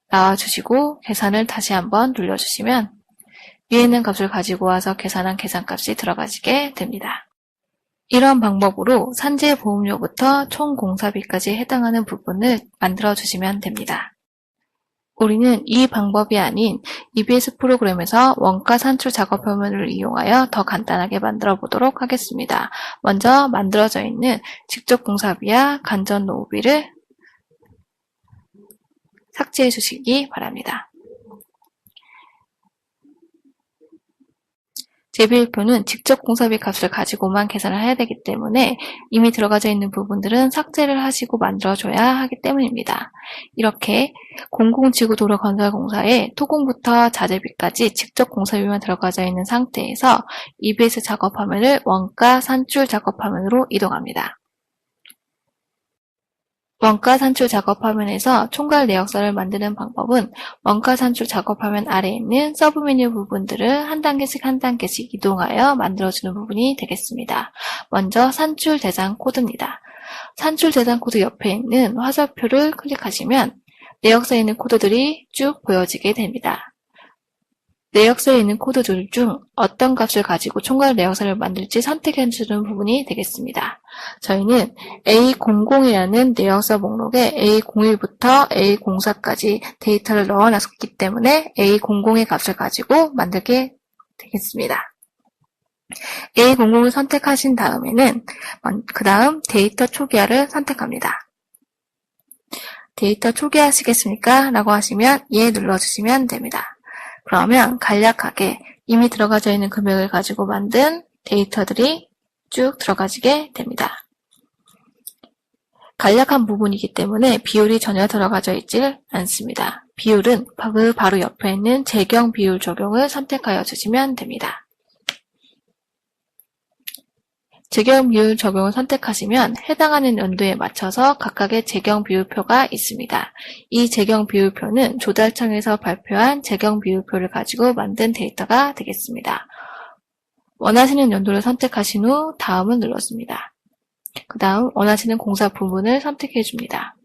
나와주시고 계산을 다시 한번 눌러주시면 위에 있는 값을 가지고 와서 계산한 계산값이 들어가지게 됩니다. 이런 방법으로 산재 보험료부터 총 공사비까지 해당하는 부분을 만들어주시면 됩니다. 우리는 이 방법이 아닌 EBS 프로그램에서 원가 산출 작업 화면을 이용하여 더 간단하게 만들어 보도록 하겠습니다. 먼저 만들어져 있는 직접 공사비와 간접 노후비를 삭제해 주시기 바랍니다. 제비일표는 직접 공사비 값을 가지고만 계산을 해야 되기 때문에 이미 들어가져 있는 부분들은 삭제를 하시고 만들어줘야 하기 때문입니다. 이렇게 공공지구도로건설공사에 토공부터 자재비까지 직접 공사비만 들어가져 있는 상태에서 EBS 작업 화면을 원가 산출 작업 화면으로 이동합니다. 원가 산출 작업 화면에서 총괄 내역서를 만드는 방법은 원가 산출 작업 화면 아래에 있는 서브 메뉴 부분들을 한 단계씩 이동하여 만들어주는 부분이 되겠습니다. 먼저 산출 대상 코드입니다. 산출 대상 코드 옆에 있는 화살표를 클릭하시면 내역서에 있는 코드들이 쭉 보여지게 됩니다. 내역서에 있는 코드들 중 어떤 값을 가지고 총괄 내역서를 만들지 선택해주는 부분이 되겠습니다. 저희는 A00이라는 내역서 목록에 A01부터 A04까지 데이터를 넣어놨기 때문에 A00의 값을 가지고 만들게 되겠습니다. A00을 선택하신 다음에는 그 다음 데이터 초기화를 선택합니다. 데이터 초기화하시겠습니까? 라고 하시면 예 눌러주시면 됩니다. 그러면 간략하게 이미 들어가져 있는 금액을 가지고 만든 데이터들이 쭉 들어가지게 됩니다. 간략한 부분이기 때문에 비율이 전혀 들어가져 있지 않습니다. 비율은 그 바로 옆에 있는 재경 비율 적용을 선택하여 주시면 됩니다. 재경 비율 적용을 선택하시면 해당하는 연도에 맞춰서 각각의 재경 비율표가 있습니다. 이 재경 비율표는 조달청에서 발표한 재경 비율표를 가지고 만든 데이터가 되겠습니다. 원하시는 연도를 선택하신 후 다음을 눌러줍니다. 그 다음 원하시는 공사 부분을 선택해 줍니다.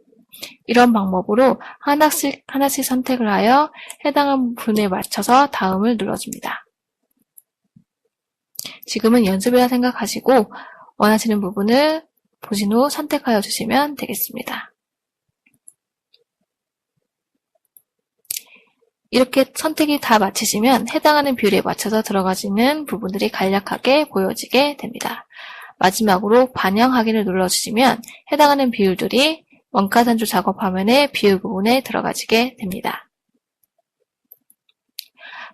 이런 방법으로 하나씩 선택을 하여 해당하는 부분에 맞춰서 다음을 눌러줍니다. 지금은 연습이라 생각하시고 원하시는 부분을 보신 후 선택하여 주시면 되겠습니다. 이렇게 선택이 다 마치시면 해당하는 비율에 맞춰서 들어가지는 부분들이 간략하게 보여지게 됩니다. 마지막으로 반영 확인을 눌러주시면 해당하는 비율들이 원가산출 작업 화면의 비율 부분에 들어가지게 됩니다.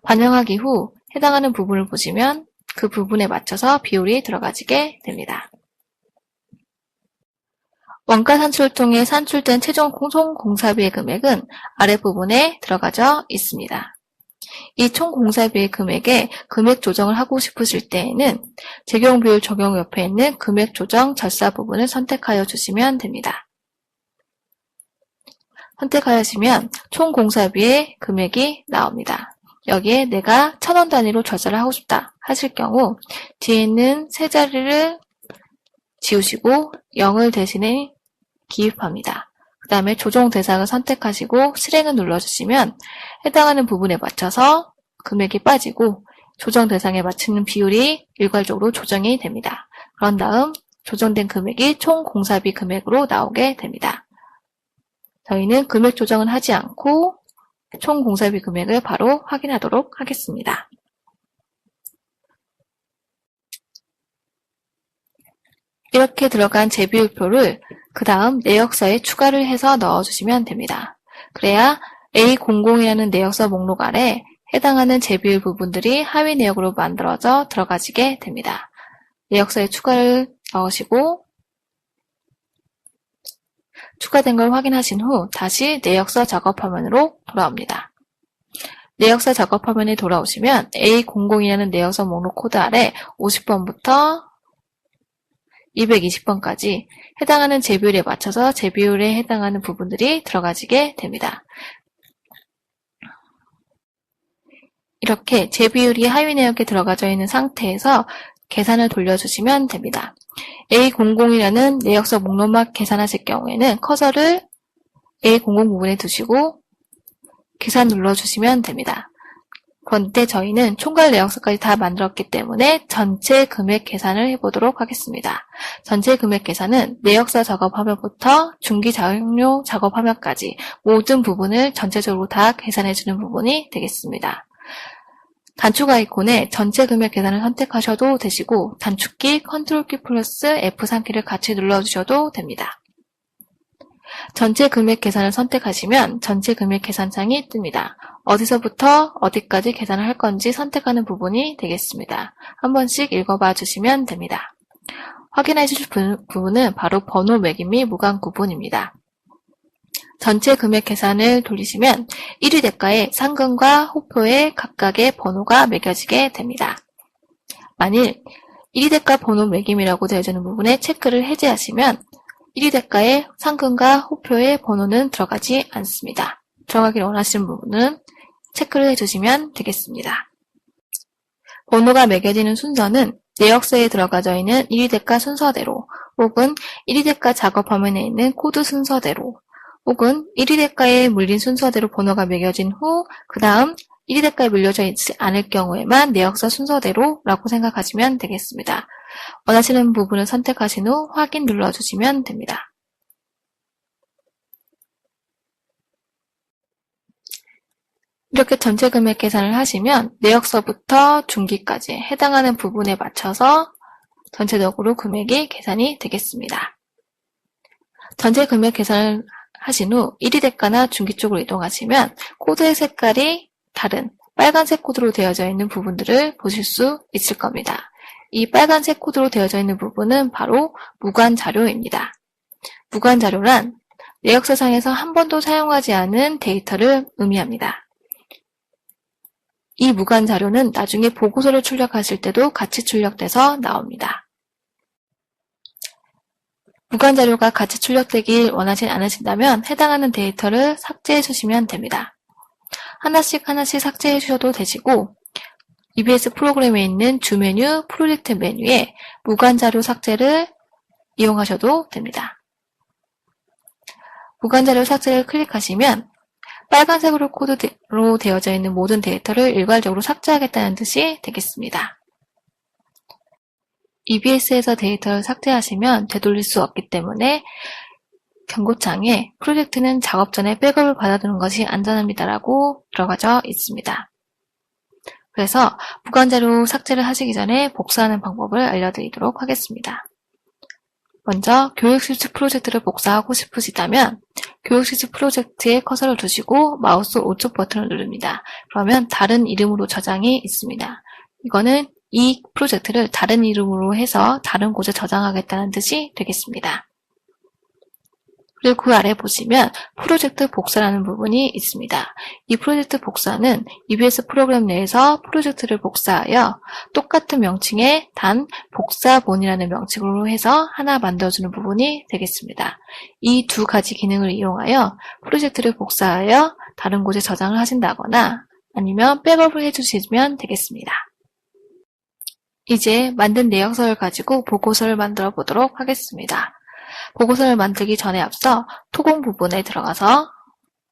반영하기 후 해당하는 부분을 보시면 그 부분에 맞춰서 비율이 들어가지게 됩니다. 원가산출을 통해 산출된 최종 총 공사비의 금액은 아랫부분에 들어가져 있습니다. 이 총 공사비의 금액에 금액 조정을 하고 싶으실 때에는 재경 비율 적용 옆에 있는 금액 조정 절사 부분을 선택하여 주시면 됩니다. 선택하시면 총 공사비의 금액이 나옵니다. 여기에 내가 1,000원 단위로 절사를 하고 싶다 하실 경우 뒤에 있는 세 자리를 지우시고 0을 대신에 기입합니다. 그 다음에 조정 대상을 선택하시고 실행을 눌러주시면 해당하는 부분에 맞춰서 금액이 빠지고 조정 대상에 맞추는 비율이 일괄적으로 조정이 됩니다. 그런 다음 조정된 금액이 총 공사비 금액으로 나오게 됩니다. 저희는 금액 조정은 하지 않고 총 공사비 금액을 바로 확인하도록 하겠습니다. 이렇게 들어간 재비율표를 그 다음 내역서에 추가를 해서 넣어주시면 됩니다. 그래야 A00이라는 내역서 목록 아래 해당하는 재비율 부분들이 하위 내역으로 만들어져 들어가지게 됩니다. 내역서에 추가를 넣으시고 추가된 걸 확인하신 후 다시 내역서 작업 화면으로 돌아옵니다. 내역서 작업 화면에 돌아오시면 A00이라는 내역서 목록 코드 아래 50번부터 220번까지 해당하는 재비율에 맞춰서 재비율에 해당하는 부분들이 들어가지게 됩니다. 이렇게 재비율이 하위 내역에 들어가져 있는 상태에서 계산을 돌려주시면 됩니다. A00이라는 내역서 목록만 계산하실 경우에는 커서를 A00 부분에 두시고 계산 눌러주시면 됩니다. 그런데 저희는 총괄 내역서까지 다 만들었기 때문에 전체 금액 계산을 해보도록 하겠습니다. 전체 금액 계산은 내역서 작업 화면부터 중기 작업료 작업 화면까지 모든 부분을 전체적으로 다 계산해주는 부분이 되겠습니다. 단축 아이콘에 전체 금액 계산을 선택하셔도 되시고 단축키 컨트롤키 플러스 F3키를 같이 눌러주셔도 됩니다. 전체 금액 계산을 선택하시면 전체 금액 계산창이 뜹니다. 어디서부터 어디까지 계산을 할 건지 선택하는 부분이 되겠습니다. 한 번씩 읽어봐 주시면 됩니다. 확인해 주실 부분은 바로 번호 매김 및 무관 구분입니다. 전체 금액 계산을 돌리시면 1위 대가의 상금과 호표에 각각의 번호가 매겨지게 됩니다. 만일 1위 대가 번호 매김이라고 되어 있는 부분에 체크를 해제하시면 1위 대가의 상금과 호표의 번호는 들어가지 않습니다. 들어가기를 원하시는 부분은 체크를 해주시면 되겠습니다. 번호가 매겨지는 순서는 내역서에 들어가져 있는 1위 대가 순서대로 혹은 1위 대가 작업 화면에 있는 코드 순서대로 혹은 1위 대가에 물린 순서대로 번호가 매겨진 후 그 다음 1위 대가에 물려져 있지 않을 경우에만 내역서 순서대로 라고 생각하시면 되겠습니다. 원하시는 부분을 선택하신 후 확인 눌러주시면 됩니다. 이렇게 전체 금액 계산을 하시면 내역서부터 중기까지 해당하는 부분에 맞춰서 전체적으로 금액이 계산이 되겠습니다. 전체 금액 계산을 하신 후 1위 대가나 중기 쪽으로 이동하시면 코드의 색깔이 다른 빨간색 코드로 되어져 있는 부분들을 보실 수 있을 겁니다. 이 빨간색 코드로 되어져 있는 부분은 바로 무관 자료입니다. 무관 자료란 내역서상에서 한 번도 사용하지 않은 데이터를 의미합니다. 이 무관 자료는 나중에 보고서를 출력하실 때도 같이 출력돼서 나옵니다. 무관 자료가 같이 출력되길 원하지 않으신다면 해당하는 데이터를 삭제해 주시면 됩니다. 하나씩 삭제해 주셔도 되시고 EBS 프로그램에 있는 주 메뉴, 프로젝트 메뉴에 무관 자료 삭제를 이용하셔도 됩니다. 무관 자료 삭제를 클릭하시면 빨간색으로 코드로 되어져 있는 모든 데이터를 일괄적으로 삭제하겠다는 뜻이 되겠습니다. EBS에서 데이터를 삭제하시면 되돌릴 수 없기 때문에 경고창에 프로젝트는 작업 전에 백업을 받아두는 것이 안전합니다라고 들어가져 있습니다. 그래서 무관자료 삭제를 하시기 전에 복사하는 방법을 알려드리도록 하겠습니다. 먼저 교육실습 프로젝트를 복사하고 싶으시다면 교육실습 프로젝트에 커서를 두시고 마우스 오른쪽 버튼을 누릅니다. 그러면 다른 이름으로 저장이 있습니다. 이거는 이 프로젝트를 다른 이름으로 해서 다른 곳에 저장하겠다는 뜻이 되겠습니다. 그리고 그 아래 보시면 프로젝트 복사라는 부분이 있습니다. 이 프로젝트 복사는 EBS 프로그램 내에서 프로젝트를 복사하여 똑같은 명칭의 단 복사본이라는 명칭으로 해서 하나 만들어주는 부분이 되겠습니다. 이 두 가지 기능을 이용하여 프로젝트를 복사하여 다른 곳에 저장을 하신다거나 아니면 백업을 해주시면 되겠습니다. 이제 만든 내역서를 가지고 보고서를 만들어 보도록 하겠습니다. 보고서를 만들기 전에 앞서 토공 부분에 들어가서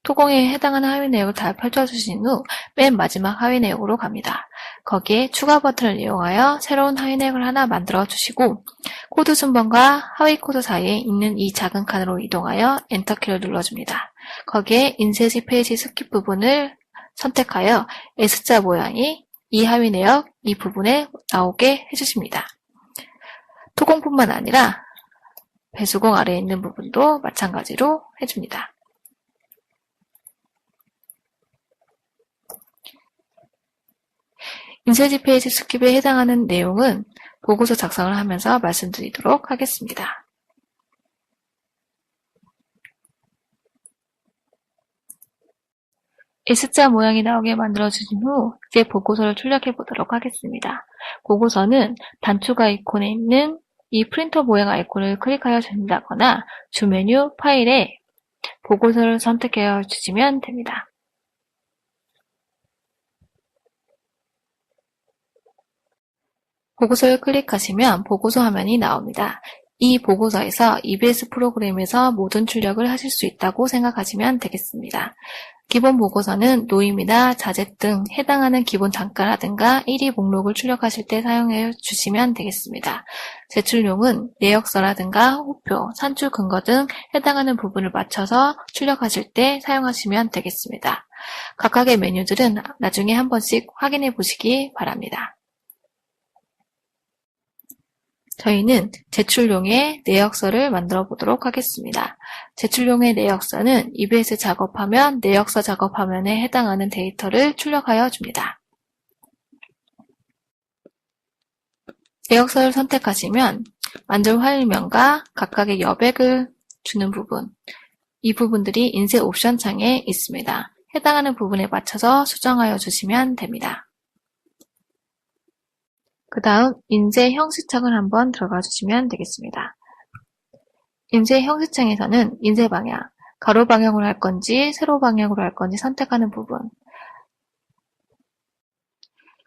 토공에 해당하는 하위 내역을 다 펼쳐주신 후 맨 마지막 하위 내역으로 갑니다. 거기에 추가 버튼을 이용하여 새로운 하위 내역을 하나 만들어 주시고 코드 순번과 하위 코드 사이에 있는 이 작은 칸으로 이동하여 엔터키를 눌러줍니다. 거기에 인쇄지 페이지 스킵 부분을 선택하여 S자 모양이 이 하위 내역 이 부분에 나오게 해주십니다. 토공뿐만 아니라 배수공 아래에 있는 부분도 마찬가지로 해줍니다. 인쇄지 페이지 스킵에 해당하는 내용은 보고서 작성을 하면서 말씀드리도록 하겠습니다. S자 모양이 나오게 만들어주신 후 이제 보고서를 출력해 보도록 하겠습니다. 보고서는 단축 아이콘에 있는 이 프린터 모양 아이콘을 클릭하여 준다거나 주 메뉴 파일에 보고서를 선택하여 주시면 됩니다. 보고서를 클릭하시면 보고서 화면이 나옵니다. 이 보고서에서 EBS 프로그램에서 모든 출력을 하실 수 있다고 생각하시면 되겠습니다. 기본 보고서는 노임이나 자재 등 해당하는 기본 단가라든가 1위 목록을 출력하실 때 사용해 주시면 되겠습니다. 제출용은 내역서라든가 호표, 산출 근거 등 해당하는 부분을 맞춰서 출력하실 때 사용하시면 되겠습니다. 각각의 메뉴들은 나중에 한 번씩 확인해 보시기 바랍니다. 저희는 제출용의 내역서를 만들어 보도록 하겠습니다. 제출용의 내역서는 EBS 작업화면, 내역서 작업화면에 해당하는 데이터를 출력하여 줍니다. 내역서를 선택하시면 만들 파일명과 각각의 여백을 주는 부분, 이 부분들이 인쇄 옵션 창에 있습니다. 해당하는 부분에 맞춰서 수정하여 주시면 됩니다. 그 다음 인쇄 형식창을 한번 들어가 주시면 되겠습니다. 인쇄 형식창에서는 인쇄 방향, 가로 방향으로 할 건지 세로 방향으로 할 건지 선택하는 부분,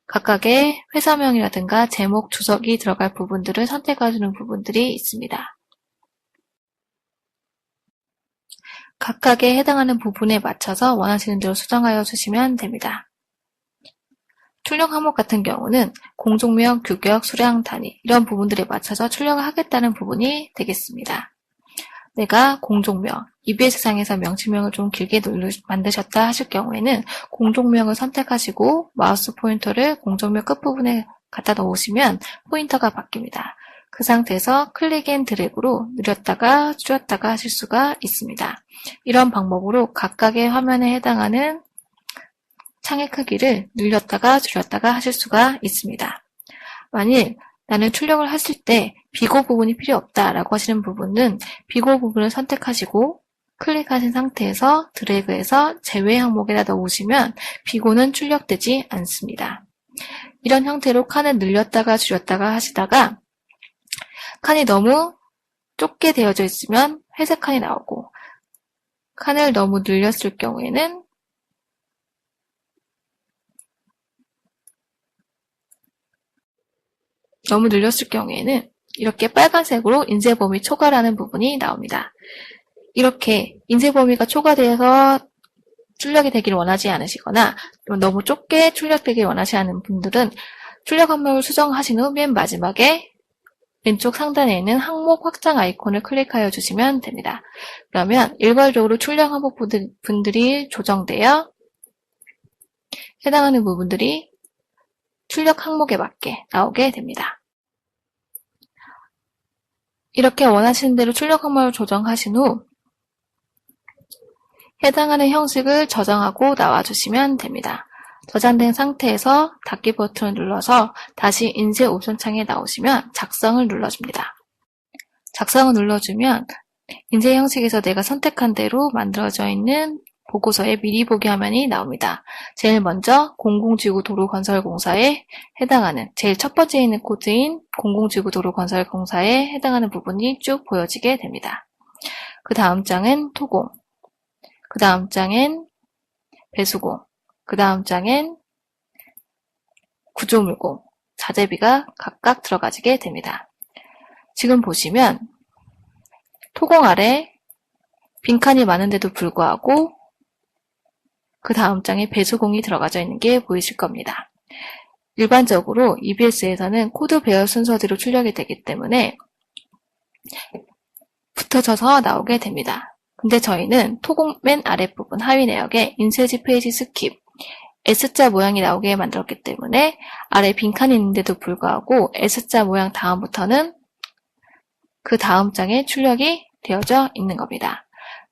각각의 회사명이라든가 제목, 주석이 들어갈 부분들을 선택해주는 부분들이 있습니다. 각각에 해당하는 부분에 맞춰서 원하시는 대로 수정하여 주시면 됩니다. 출력 항목 같은 경우는 공종명, 규격, 수량, 단위 이런 부분들에 맞춰서 출력을 하겠다는 부분이 되겠습니다. 내가 공종명, EBS상에서 명칭명을 좀 길게 만드셨다 하실 경우에는 공종명을 선택하시고 마우스 포인터를 공종명 끝부분에 갖다 놓으시면 포인터가 바뀝니다. 그 상태에서 클릭 앤 드래그로 늘렸다가 줄였다가 하실 수가 있습니다. 이런 방법으로 각각의 화면에 해당하는 창의 크기를 늘렸다가 줄였다가 하실 수가 있습니다. 만일 나는 출력을 했을 때 비고 부분이 필요 없다라고 하시는 부분은 비고 부분을 선택하시고 클릭하신 상태에서 드래그해서 제외 항목에다 넣으시면 비고는 출력되지 않습니다. 이런 형태로 칸을 늘렸다가 줄였다가 하시다가 칸이 너무 좁게 되어져 있으면 회색 칸이 나오고 칸을 너무 늘렸을 경우에는 이렇게 빨간색으로 인쇄 범위 초과라는 부분이 나옵니다. 이렇게 인쇄 범위가 초과되어서 출력이 되길 원하지 않으시거나 너무 좁게 출력되길 원하지 않는 분들은 출력 항목을 수정하신 후 맨 마지막에 왼쪽 상단에 있는 항목 확장 아이콘을 클릭하여 주시면 됩니다. 그러면 일괄적으로 출력 항목 분들이 조정되어 해당하는 부분들이 출력 항목에 맞게 나오게 됩니다. 이렇게 원하시는 대로 출력 항목을 조정하신 후 해당하는 형식을 저장하고 나와주시면 됩니다. 저장된 상태에서 닫기 버튼을 눌러서 다시 인쇄 옵션 창에 나오시면 작성을 눌러줍니다. 작성을 눌러주면 인쇄 형식에서 내가 선택한 대로 만들어져 있는 보고서의 미리 보기 화면이 나옵니다. 제일 먼저 공공지구도로건설공사에 해당하는 제일 첫 번째에 있는 코드인 공공지구도로건설공사에 해당하는 부분이 쭉 보여지게 됩니다. 그 다음 장은 토공, 그 다음 장엔 배수공, 그 다음 장엔 구조물공, 자재비가 각각 들어가지게 됩니다. 지금 보시면 토공 아래 빈칸이 많은데도 불구하고 그 다음 장에 배수공이 들어가져 있는 게 보이실 겁니다. 일반적으로 EBS에서는 코드 배열 순서대로 출력이 되기 때문에 붙어져서 나오게 됩니다. 근데 저희는 토공 맨 아랫부분 하위 내역에 인쇄지 페이지 스킵 S자 모양이 나오게 만들었기 때문에 아래 빈칸이 있는데도 불구하고 S자 모양 다음부터는 그 다음 장에 출력이 되어져 있는 겁니다.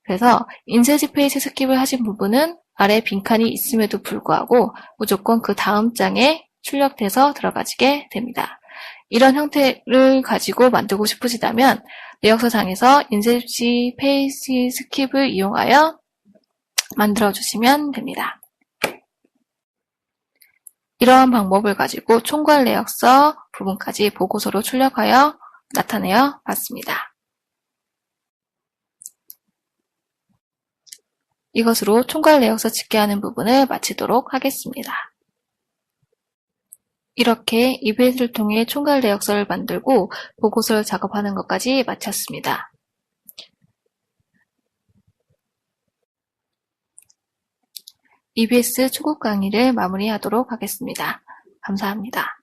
그래서 인쇄지 페이지 스킵을 하신 부분은 아래 빈칸이 있음에도 불구하고 무조건 그 다음 장에 출력돼서 들어가지게 됩니다. 이런 형태를 가지고 만들고 싶으시다면 내역서장에서 인쇄지 페이지 스킵을 이용하여 만들어주시면 됩니다. 이러한 방법을 가지고 총괄 내역서 부분까지 보고서로 출력하여 나타내어 봤습니다. 이것으로 총괄 내역서 집계하는 부분을 마치도록 하겠습니다. 이렇게 EBS를 통해 총괄 내역서를 만들고 보고서를 작업하는 것까지 마쳤습니다. EBS 초급 강의를 마무리하도록 하겠습니다. 감사합니다.